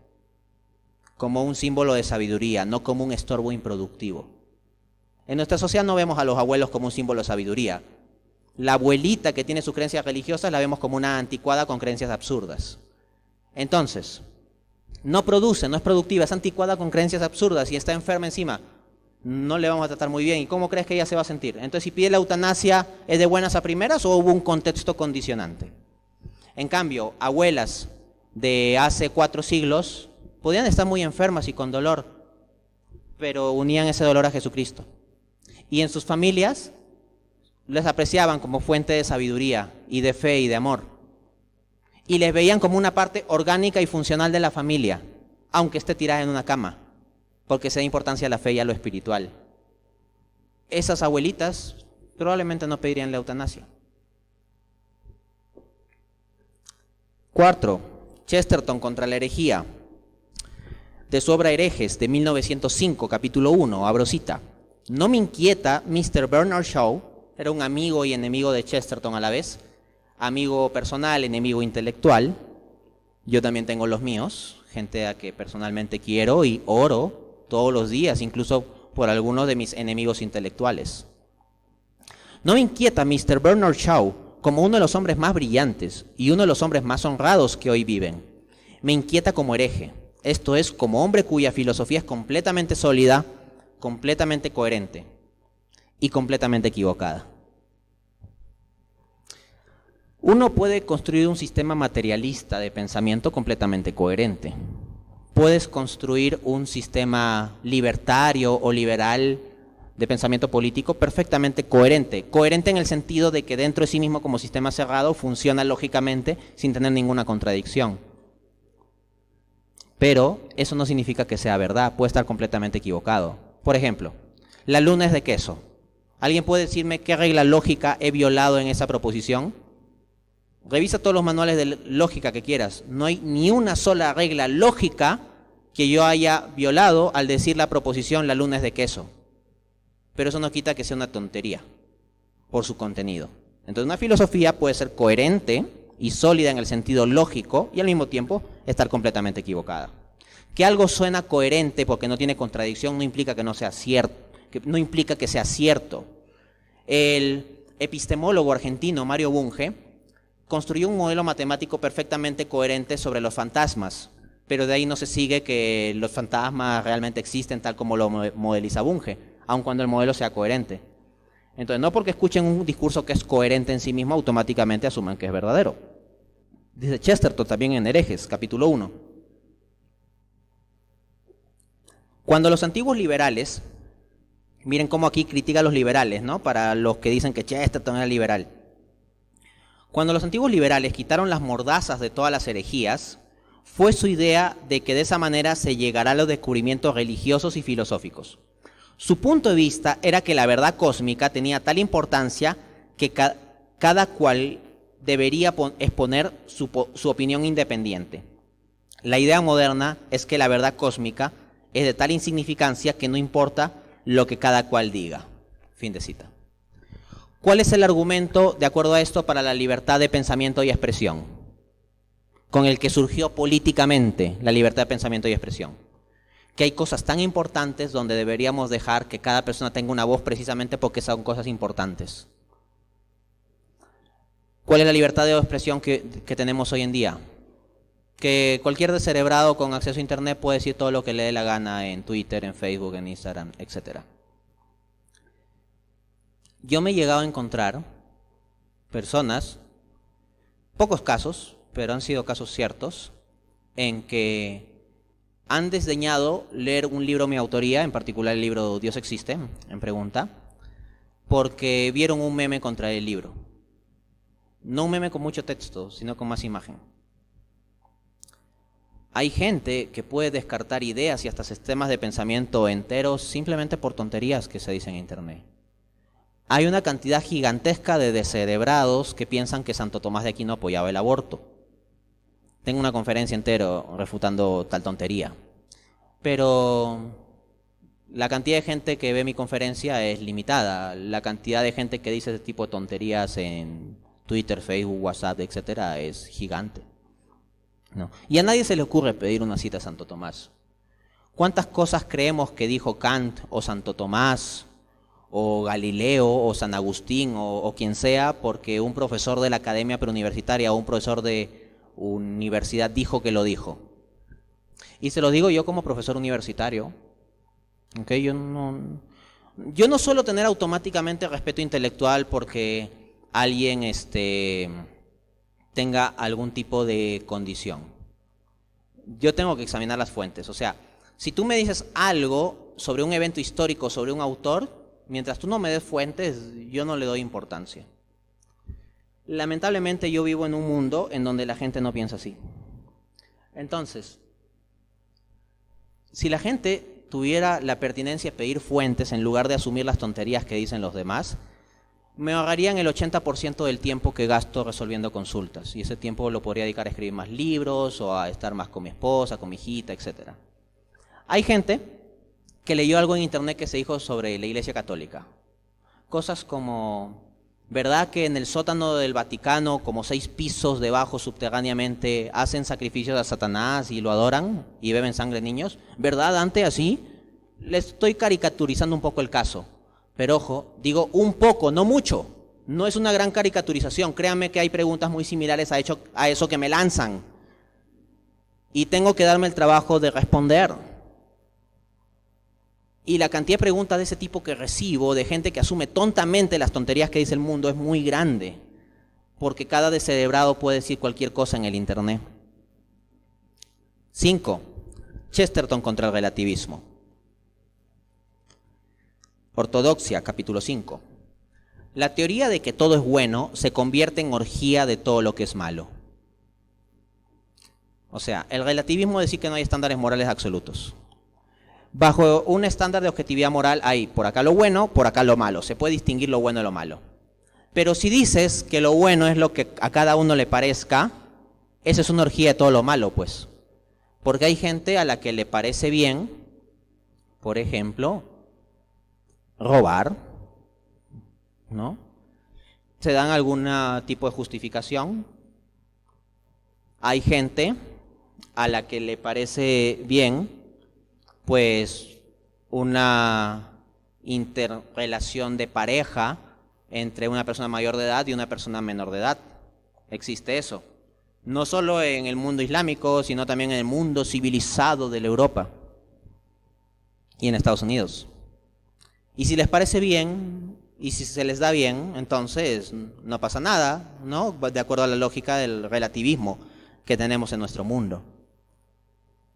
como un símbolo de sabiduría, no como un estorbo improductivo. En nuestra sociedad no vemos a los abuelos como un símbolo de sabiduría. La abuelita que tiene sus creencias religiosas la vemos como una anticuada con creencias absurdas. Entonces, no produce, no es productiva, es anticuada con creencias absurdas y está enferma encima. No le vamos a tratar muy bien. ¿Y cómo crees que ella se va a sentir? Entonces, si pide la eutanasia, ¿es de buenas a primeras o hubo un contexto condicionante? En cambio, abuelas de hace 4 siglos podían estar muy enfermas y con dolor, pero unían ese dolor a Jesucristo. Y en sus familias les apreciaban como fuente de sabiduría y de fe y de amor. Y les veían como una parte orgánica y funcional de la familia, aunque esté tirada en una cama, porque se da importancia a la fe y a lo espiritual. Esas abuelitas probablemente no pedirían la eutanasia. 4. Chesterton contra la herejía. De su obra Herejes, de 1905, capítulo 1, abro cita. No me inquieta Mr. Bernard Shaw, era un amigo y enemigo de Chesterton a la vez, amigo personal, enemigo intelectual. Yo también tengo los míos, gente a que personalmente quiero y oro todos los días, incluso por algunos de mis enemigos intelectuales. No me inquieta Mr. Bernard Shaw como uno de los hombres más brillantes y uno de los hombres más honrados que hoy viven. Me inquieta como hereje, esto es, como hombre cuya filosofía es completamente sólida, completamente coherente y completamente equivocada. Uno puede construir un sistema materialista de pensamiento completamente coherente. Puedes construir un sistema libertario o liberal de pensamiento político perfectamente coherente. Coherente en el sentido de que dentro de sí mismo como sistema cerrado funciona lógicamente sin tener ninguna contradicción. Pero eso no significa que sea verdad, puede estar completamente equivocado. Por ejemplo, la luna es de queso. ¿Alguien puede decirme qué regla lógica he violado en esa proposición? Revisa todos los manuales de lógica que quieras. No hay ni una sola regla lógica que yo haya violado al decir la proposición la luna es de queso. Pero eso no quita que sea una tontería por su contenido. Entonces una filosofía puede ser coherente y sólida en el sentido lógico y al mismo tiempo estar completamente equivocada. Que algo suena coherente porque no tiene contradicción no implica que no sea cierto, no implica que sea cierto. El epistemólogo argentino Mario Bunge construyó un modelo matemático perfectamente coherente sobre los fantasmas, pero de ahí no se sigue que los fantasmas realmente existen tal como lo modeliza Bunge, aun cuando el modelo sea coherente. Entonces, no porque escuchen un discurso que es coherente en sí mismo, automáticamente asuman que es verdadero. Dice Chesterton también en Herejes, capítulo 1. Cuando los antiguos liberales, miren cómo aquí critica a los liberales, ¿no? Para los que dicen que Chesterton era liberal. Cuando los antiguos liberales quitaron las mordazas de todas las herejías, fue su idea de que de esa manera se llegará a los descubrimientos religiosos y filosóficos. Su punto de vista era que la verdad cósmica tenía tal importancia que cada cual debería exponer su opinión independiente. La idea moderna es que la verdad cósmica es de tal insignificancia que no importa lo que cada cual diga. Fin de cita. ¿Cuál es el argumento, de acuerdo a esto, para la libertad de pensamiento y expresión? Con el que surgió políticamente la libertad de pensamiento y expresión. Que hay cosas tan importantes donde deberíamos dejar que cada persona tenga una voz precisamente porque son cosas importantes. ¿Cuál es la libertad de expresión que tenemos hoy en día? Que cualquier descerebrado con acceso a internet puede decir todo lo que le dé la gana en Twitter, en Facebook, en Instagram, etc. Yo me he llegado a encontrar personas, pocos casos, pero han sido casos ciertos, en que han desdeñado leer un libro de mi autoría, en particular el libro Dios existe, en pregunta, porque vieron un meme contra el libro. No un meme con mucho texto, sino con más imagen. Hay gente que puede descartar ideas y hasta sistemas de pensamiento enteros simplemente por tonterías que se dicen en internet. Hay una cantidad gigantesca de descerebrados que piensan que Santo Tomás de Aquino apoyaba el aborto. Tengo una conferencia entera refutando tal tontería. Pero la cantidad de gente que ve mi conferencia es limitada. La cantidad de gente que dice ese tipo de tonterías en Twitter, Facebook, WhatsApp, etcétera, es gigante. ¿No? Y a nadie se le ocurre pedir una cita a Santo Tomás. ¿Cuántas cosas creemos que dijo Kant o Santo Tomás o Galileo o San Agustín o quien sea porque un profesor de la academia preuniversitaria o un profesor de universidad dijo que lo dijo? Y se lo digo yo como profesor universitario. ¿Okay? Yo no suelo tener automáticamente respeto intelectual porque alguien tenga algún tipo de condición. Yo tengo que examinar las fuentes. O sea, si tú me dices algo sobre un evento histórico, sobre un autor, mientras tú no me des fuentes, yo no le doy importancia. Lamentablemente yo vivo en un mundo en donde la gente no piensa así. Entonces, si la gente tuviera la pertinencia de pedir fuentes en lugar de asumir las tonterías que dicen los demás, me ahorrarían el 80% del tiempo que gasto resolviendo consultas. Y ese tiempo lo podría dedicar a escribir más libros o a estar más con mi esposa, con mi hijita, etc. Hay gente que leyó algo en internet que se dijo sobre la Iglesia Católica. Cosas como, ¿verdad que en el sótano del Vaticano, como 6 pisos debajo subterráneamente, hacen sacrificios a Satanás y lo adoran y beben sangre de niños? ¿Verdad, Dante? Así. Le estoy caricaturizando un poco el caso. Pero ojo, digo un poco, no mucho. No es una gran caricaturización. Créanme que hay preguntas muy similares a eso que me lanzan. Y tengo que darme el trabajo de responder. Y la cantidad de preguntas de ese tipo que recibo, de gente que asume tontamente las tonterías que dice el mundo, es muy grande. Porque cada descerebrado puede decir cualquier cosa en el internet. 5. Chesterton contra el relativismo. Ortodoxia, capítulo 5. La teoría de que todo es bueno se convierte en orgía de todo lo que es malo. O sea, el relativismo dice que no hay estándares morales absolutos. Bajo un estándar de objetividad moral hay por acá lo bueno, por acá lo malo. Se puede distinguir lo bueno de lo malo. Pero si dices que lo bueno es lo que a cada uno le parezca, esa es una orgía de todo lo malo, pues. Porque hay gente a la que le parece bien, por ejemplo, robar, ¿no? Se dan algún tipo de justificación. Hay gente a la que le parece bien, pues, una interrelación de pareja entre una persona mayor de edad y una persona menor de edad. Existe eso. No solo en el mundo islámico, sino también en el mundo civilizado de la Europa y en Estados Unidos. Y si les parece bien, y si se les da bien, entonces no pasa nada, ¿no? De acuerdo a la lógica del relativismo que tenemos en nuestro mundo.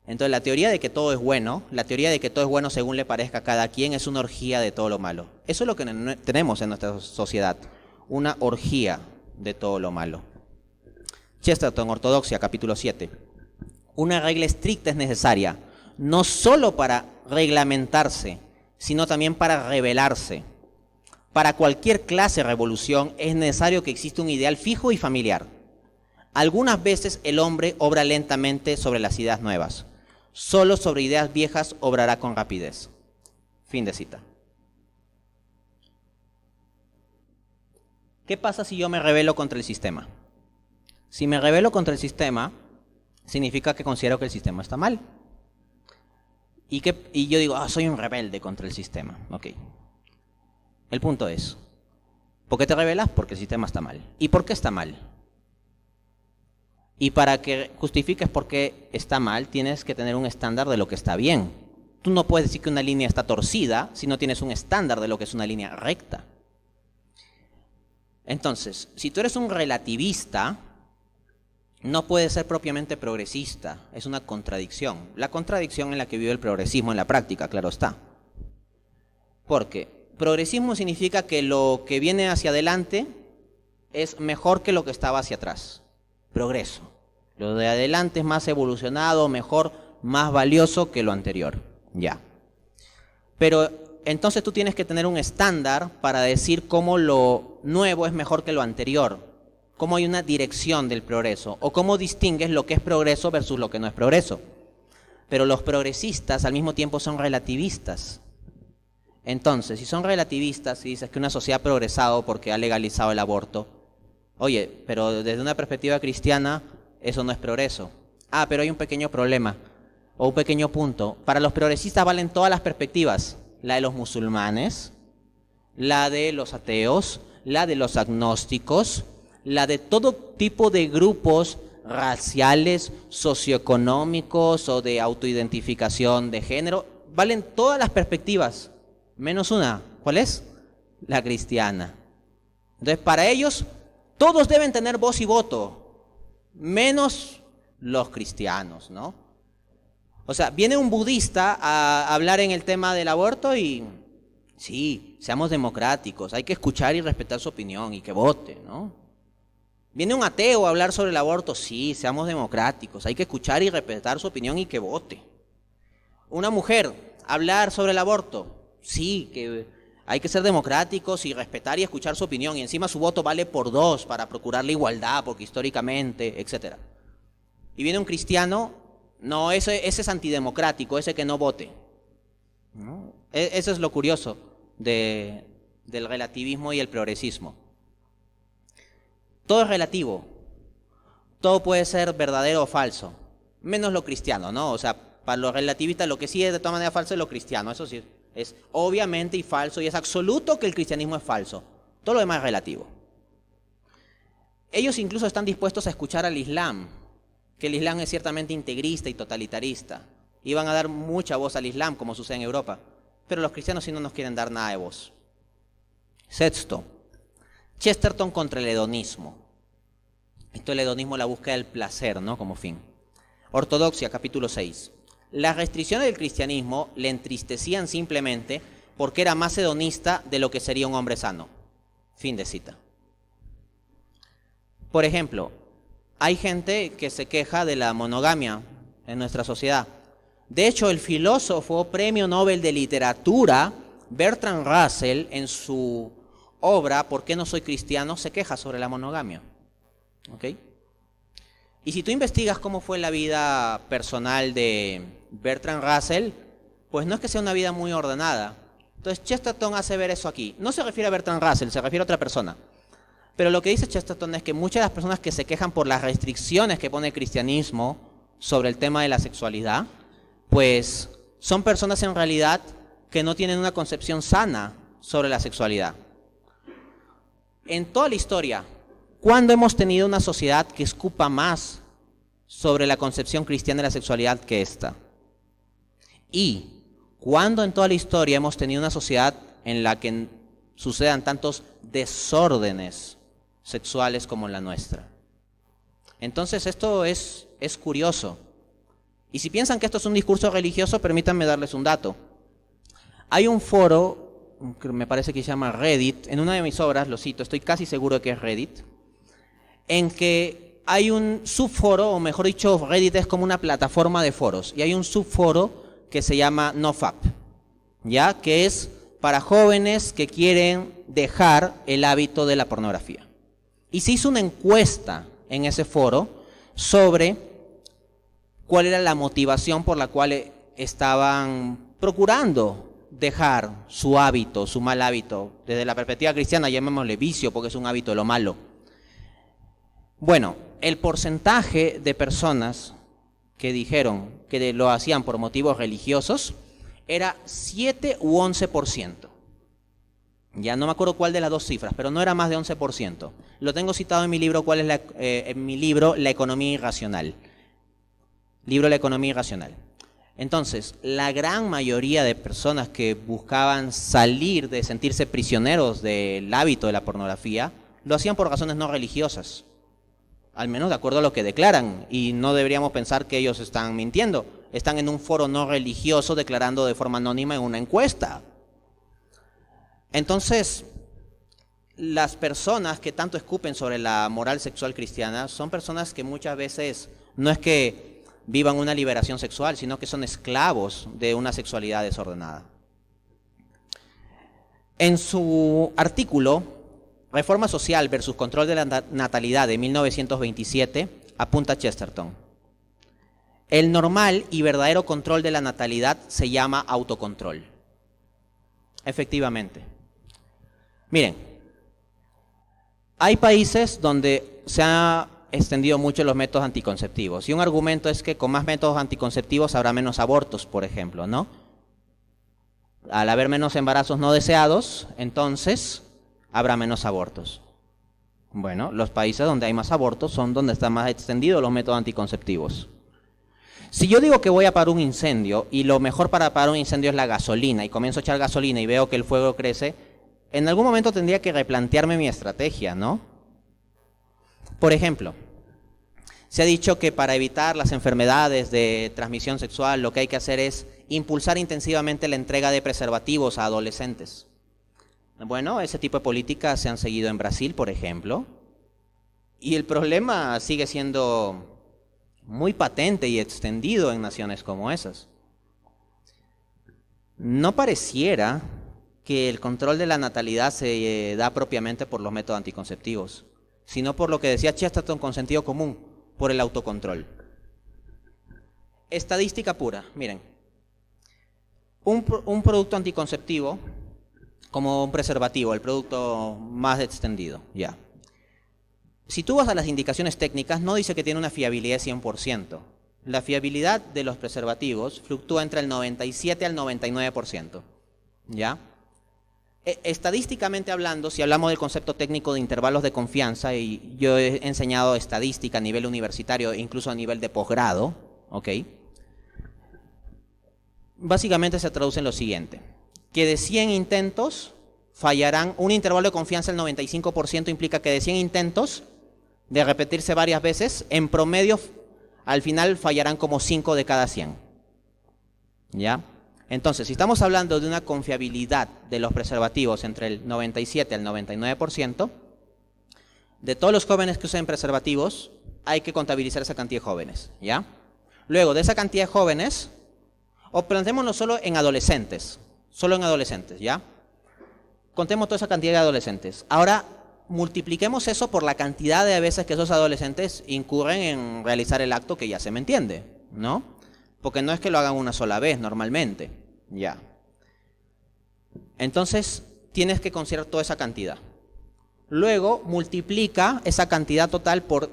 Entonces la teoría de que todo es bueno, la teoría de que todo es bueno según le parezca a cada quien, es una orgía de todo lo malo. Eso es lo que tenemos en nuestra sociedad, una orgía de todo lo malo. Chesterton, Ortodoxia, capítulo 7. Una regla estricta es necesaria, no solo para reglamentarse, sino también para rebelarse. Para cualquier clase de revolución es necesario que exista un ideal fijo y familiar. Algunas veces el hombre obra lentamente sobre las ideas nuevas. Solo sobre ideas viejas obrará con rapidez. Fin de cita. ¿Qué pasa si yo me rebelo contra el sistema? Si me rebelo contra el sistema, significa que considero que el sistema está mal. Y yo digo, soy un rebelde contra el sistema. Ok. El punto es, ¿por qué te rebelas? Porque el sistema está mal. ¿Y por qué está mal? Y para que justifiques por qué está mal, tienes que tener un estándar de lo que está bien. Tú no puedes decir que una línea está torcida si no tienes un estándar de lo que es una línea recta. Entonces, si tú eres un relativista, no puedes ser propiamente progresista. Es una contradicción. La contradicción en la que vive el progresismo en la práctica, claro está. Porque progresismo significa que lo que viene hacia adelante es mejor que lo que estaba hacia atrás. Progreso. Lo de adelante es más evolucionado, mejor, más valioso que lo anterior. Ya. Pero entonces tú tienes que tener un estándar para decir cómo lo nuevo es mejor que lo anterior. Cómo hay una dirección del progreso. O cómo distingues lo que es progreso versus lo que no es progreso. Pero los progresistas al mismo tiempo son relativistas. Entonces, si son relativistas y dices que una sociedad ha progresado porque ha legalizado el aborto, oye, pero desde una perspectiva cristiana, eso no es progreso. Pero hay un pequeño problema, o un pequeño punto. Para los progresistas valen todas las perspectivas. La de los musulmanes, la de los ateos, la de los agnósticos, la de todo tipo de grupos raciales, socioeconómicos o de autoidentificación de género. Valen todas las perspectivas, menos una. ¿Cuál es? La cristiana. Entonces, para ellos, todos deben tener voz y voto, menos los cristianos, ¿no? O sea, viene un budista a hablar en el tema del aborto y sí, seamos democráticos, hay que escuchar y respetar su opinión y que vote, ¿no? Viene un ateo a hablar sobre el aborto, sí, seamos democráticos, hay que escuchar y respetar su opinión y que vote. Una mujer a hablar sobre el aborto, sí, que hay que ser democráticos y respetar y escuchar su opinión y encima su voto vale por 2 para procurar la igualdad, porque históricamente, etc. Y viene un cristiano. No, ese es antidemocrático, ese que no vote. ¿No? Eso es lo curioso del relativismo y el progresismo. Todo es relativo. Todo puede ser verdadero o falso. Menos lo cristiano, ¿no? O sea, para los relativistas lo que sí es de todas maneras falso es lo cristiano. Eso sí es obviamente y falso y es absoluto que el cristianismo es falso. Todo lo demás es relativo. Ellos incluso están dispuestos a escuchar al Islam, que el Islam es ciertamente integrista y totalitarista. Y van a dar mucha voz al Islam, como sucede en Europa. Pero los cristianos sí no nos quieren dar nada de voz. Sexto, Chesterton contra el hedonismo. Esto el hedonismo, la búsqueda del placer, ¿no? Como fin. Ortodoxia, capítulo 6. Las restricciones del cristianismo le entristecían simplemente porque era más hedonista de lo que sería un hombre sano. Fin de cita. Por ejemplo, hay gente que se queja de la monogamia en nuestra sociedad. De hecho, el filósofo premio Nobel de Literatura, Bertrand Russell, en su obra ¿Por qué no soy cristiano?, se queja sobre la monogamia. ¿Ok? Y si tú investigas cómo fue la vida personal de Bertrand Russell, pues no es que sea una vida muy ordenada. Entonces Chesterton hace ver eso aquí. No se refiere a Bertrand Russell, se refiere a otra persona. Pero lo que dice Chesterton es que muchas de las personas que se quejan por las restricciones que pone el cristianismo sobre el tema de la sexualidad, pues son personas en realidad que no tienen una concepción sana sobre la sexualidad. En toda la historia, ¿cuándo hemos tenido una sociedad que escupa más sobre la concepción cristiana de la sexualidad que esta? ¿Y cuándo en toda la historia hemos tenido una sociedad en la que sucedan tantos desórdenes sexuales como la nuestra? Entonces esto es curioso. Y si piensan que esto es un discurso religioso, permítanme darles un dato. Hay un foro, que me parece que se llama Reddit, en una de mis obras, lo cito, estoy casi seguro de que es Reddit, en que hay un subforo, o mejor dicho, Reddit es como una plataforma de foros, y hay un subforo que se llama NoFap, ¿ya? Que es para jóvenes que quieren dejar el hábito de la pornografía. Y se hizo una encuesta en ese foro sobre cuál era la motivación por la cual estaban procurando dejar su hábito, su mal hábito? Desde la perspectiva cristiana llamémosle vicio porque es un hábito de lo malo. Bueno, el porcentaje de personas que dijeron que lo hacían por motivos religiosos era 7 u 11%. Ya no me acuerdo cuál de las dos cifras, pero no era más de 11%. Lo tengo citado en mi libro, en mi libro La economía irracional. Libro La economía irracional. Entonces, la gran mayoría de personas que buscaban salir de sentirse prisioneros del hábito de la pornografía, lo hacían por razones no religiosas. Al menos de acuerdo a lo que declaran. Y no deberíamos pensar que ellos están mintiendo. Están en un foro no religioso declarando de forma anónima en una encuesta. Entonces, las personas que tanto escupen sobre la moral sexual cristiana son personas que muchas veces no es que vivan una liberación sexual, sino que son esclavos de una sexualidad desordenada. En su artículo, Reforma Social versus Control de la Natalidad de 1927, apunta Chesterton: el normal y verdadero control de la natalidad se llama autocontrol. Efectivamente. Miren, hay países donde se ha extendido mucho los métodos anticonceptivos. Y un argumento es que con más métodos anticonceptivos habrá menos abortos, por ejemplo, ¿no? Al haber menos embarazos no deseados, entonces habrá menos abortos. Bueno, los países donde hay más abortos son donde están más extendidos los métodos anticonceptivos. Si yo digo que voy a apagar un incendio y lo mejor para apagar un incendio es la gasolina y comienzo a echar gasolina y veo que el fuego crece, en algún momento tendría que replantearme mi estrategia, ¿no? Por ejemplo, se ha dicho que para evitar las enfermedades de transmisión sexual lo que hay que hacer es impulsar intensivamente la entrega de preservativos a adolescentes. Bueno, ese tipo de políticas se han seguido en Brasil, por ejemplo, y el problema sigue siendo muy patente y extendido en naciones como esas. No pareciera que el control de la natalidad se da propiamente por los métodos anticonceptivos, sino por lo que decía Chesterton con sentido común, por el autocontrol. Estadística pura, miren. Un producto anticonceptivo, como un preservativo, el producto más extendido, ya. Si tú vas a las indicaciones técnicas, no dice que tiene una fiabilidad de 100%. La fiabilidad de los preservativos fluctúa entre el 97 al 99%, ¿ya? Estadísticamente hablando, si hablamos del concepto técnico de intervalos de confianza, y yo he enseñado estadística a nivel universitario e incluso a nivel de posgrado, ¿ok? Básicamente se traduce en lo siguiente, que de 100 intentos fallarán, un intervalo de confianza del 95% implica que de 100 intentos, de repetirse varias veces, en promedio al final fallarán como 5 de cada 100, ¿ya? Entonces, si estamos hablando de una confiabilidad de los preservativos entre el 97 al 99%, de todos los jóvenes que usen preservativos, hay que contabilizar esa cantidad de jóvenes, ¿ya? Luego, de esa cantidad de jóvenes, o planteémonos solo en adolescentes, ¿ya? Contemos toda esa cantidad de adolescentes. Ahora, multipliquemos eso por la cantidad de veces que esos adolescentes incurren en realizar el acto que ya se me entiende, ¿no? Porque no es que lo hagan una sola vez normalmente, ya. Entonces, tienes que considerar toda esa cantidad. Luego, multiplica esa cantidad total por,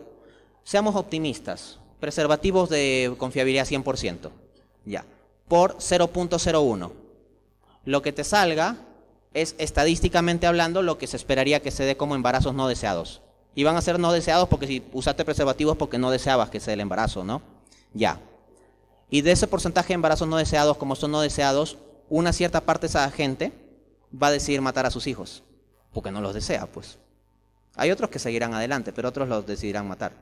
seamos optimistas, preservativos de confiabilidad 100%, ya, por 0.01. Lo que te salga es, estadísticamente hablando, lo que se esperaría que se dé como embarazos no deseados. Y van a ser no deseados porque si usaste preservativos porque no deseabas que se dé el embarazo, ¿no? Ya. Y de ese porcentaje de embarazos no deseados, como son no deseados, una cierta parte de esa gente va a decidir matar a sus hijos, porque no los desea, pues. Hay otros que seguirán adelante, pero otros los decidirán matar.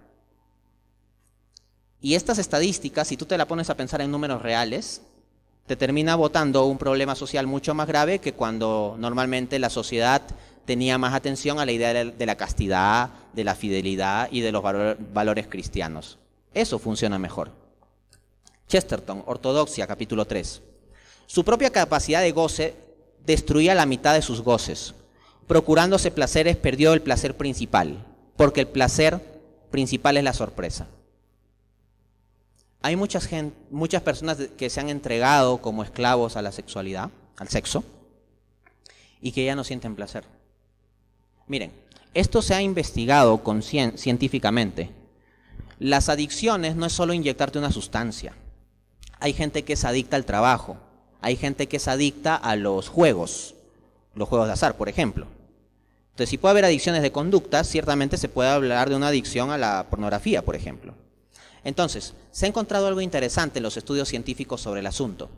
Y estas estadísticas, si tú te la pones a pensar en números reales, te termina botando un problema social mucho más grave que cuando normalmente la sociedad tenía más atención a la idea de la castidad, de la fidelidad y de los valores cristianos. Eso funciona mejor. Chesterton, Ortodoxia, capítulo 3. Su propia capacidad de goce destruía la mitad de sus goces. Procurándose placeres, perdió el placer principal, porque el placer principal es la sorpresa. Hay muchas personas que se han entregado como esclavos a la sexualidad, al sexo, y que ya no sienten placer. Miren, esto se ha investigado científicamente. Las adicciones no es solo inyectarte una sustancia. Hay gente que es adicta al trabajo, hay gente que es adicta a los juegos de azar, por ejemplo. Entonces, si puede haber adicciones de conducta, ciertamente se puede hablar de una adicción a la pornografía, por ejemplo. Entonces, se ha encontrado algo interesante en los estudios científicos sobre el asunto.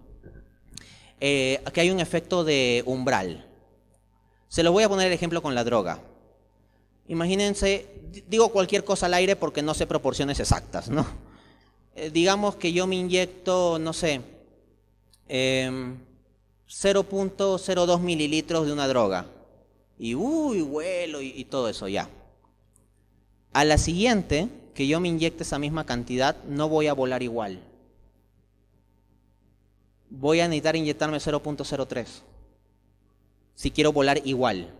Que hay un efecto de umbral. Se lo voy a poner el ejemplo con la droga. Imagínense, digo cualquier cosa al aire porque no sé proporciones exactas, ¿no? Digamos que yo me inyecto, no sé, 0.02 mililitros de una droga. Y vuelo y todo eso, ya. A la siguiente, que yo me inyecte esa misma cantidad, no voy a volar igual. Voy a necesitar inyectarme 0.03. Si quiero volar igual.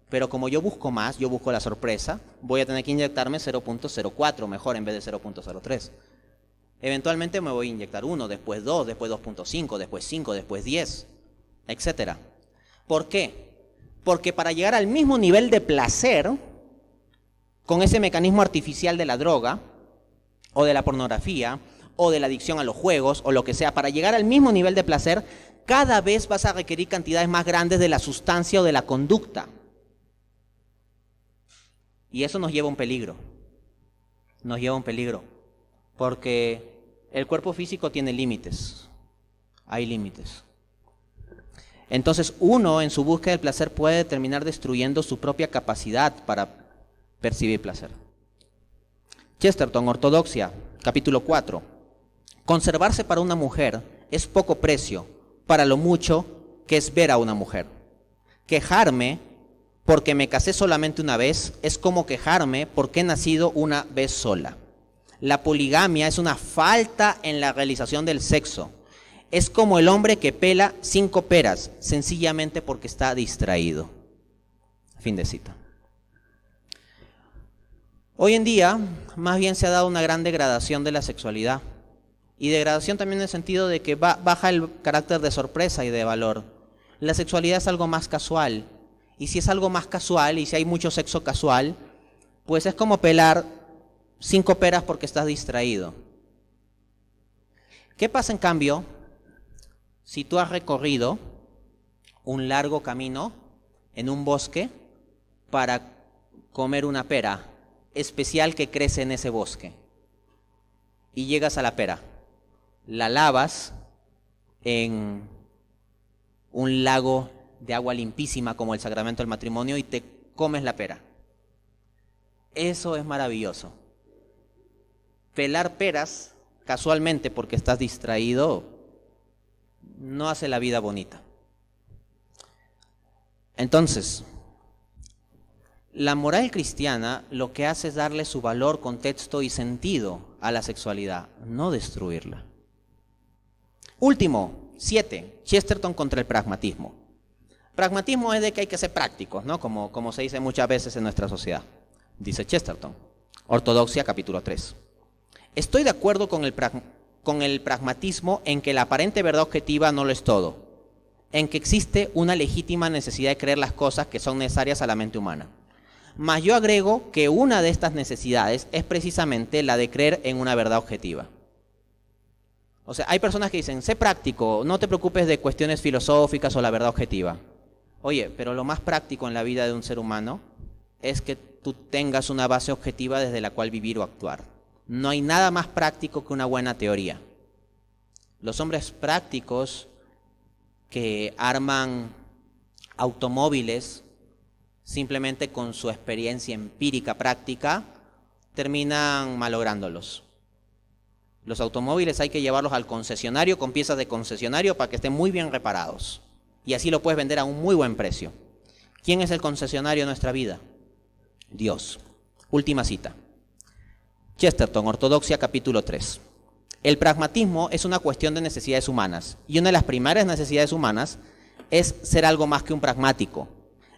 Pero como yo busco más, yo busco la sorpresa, voy a tener que inyectarme 0.04 mejor en vez de 0.03. Eventualmente me voy a inyectar 1, después 2, después 2.5, después 5, después 10, etc. ¿Por qué? Porque para llegar al mismo nivel de placer, con ese mecanismo artificial de la droga, o de la pornografía, o de la adicción a los juegos, o lo que sea, para llegar al mismo nivel de placer, cada vez vas a requerir cantidades más grandes de la sustancia o de la conducta. Y eso nos lleva a un peligro. Nos lleva a un peligro. Porque el cuerpo físico tiene límites. Hay límites. Entonces uno en su búsqueda del placer puede terminar destruyendo su propia capacidad para percibir placer. Chesterton, Ortodoxia, capítulo 4. Conservarse para una mujer es poco precio para lo mucho que es ver a una mujer. Quejarme porque me casé solamente una vez es como quejarme porque he nacido una vez sola. La poligamia es una falta en la realización del sexo. Es como el hombre que pela 5 peras, sencillamente porque está distraído. Fin de cita. Hoy en día, más bien se ha dado una gran degradación de la sexualidad. Y degradación también en el sentido de que baja el carácter de sorpresa y de valor. La sexualidad es algo más casual. Y si es algo más casual, y si hay mucho sexo casual, pues es como pelar 5 peras porque estás distraído. ¿Qué pasa en cambio si tú has recorrido un largo camino en un bosque para comer una pera especial que crece en ese bosque? Y llegas a la pera, la lavas en un lago de agua limpísima como el sacramento del matrimonio y te comes la pera. Eso es maravilloso. Pelar peras casualmente porque estás distraído no hace la vida bonita. Entonces, la moral cristiana lo que hace es darle su valor, contexto y sentido a la sexualidad, no destruirla. Último, 7. Chesterton contra el pragmatismo. Pragmatismo es de que hay que ser prácticos, ¿no? Como se dice muchas veces en nuestra sociedad. Dice Chesterton, Ortodoxia capítulo 3. Estoy de acuerdo con el pragmatismo en que la aparente verdad objetiva no lo es todo, en que existe una legítima necesidad de creer las cosas que son necesarias a la mente humana. Mas yo agrego que una de estas necesidades es precisamente la de creer en una verdad objetiva. O sea, hay personas que dicen, sé práctico, no te preocupes de cuestiones filosóficas o la verdad objetiva. Oye, pero lo más práctico en la vida de un ser humano es que tú tengas una base objetiva desde la cual vivir o actuar. No hay nada más práctico que una buena teoría. Los hombres prácticos que arman automóviles simplemente con su experiencia empírica práctica, terminan malográndolos. Los automóviles hay que llevarlos al concesionario con piezas de concesionario para que estén muy bien reparados. Y así lo puedes vender a un muy buen precio. ¿Quién es el concesionario de nuestra vida? Dios. Última cita. Chesterton, Ortodoxia, capítulo 3. El pragmatismo es una cuestión de necesidades humanas. Y una de las primarias necesidades humanas es ser algo más que un pragmático.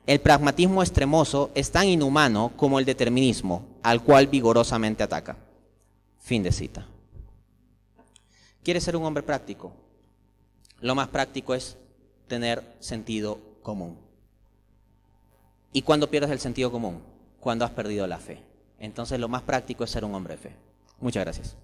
El pragmatismo extremoso es tan inhumano como el determinismo, al cual vigorosamente ataca. Fin de cita. ¿Quieres ser un hombre práctico? Lo más práctico es tener sentido común. ¿Y cuándo pierdes el sentido común? Cuando has perdido la fe. Entonces lo más práctico es ser un hombre de fe. Muchas gracias.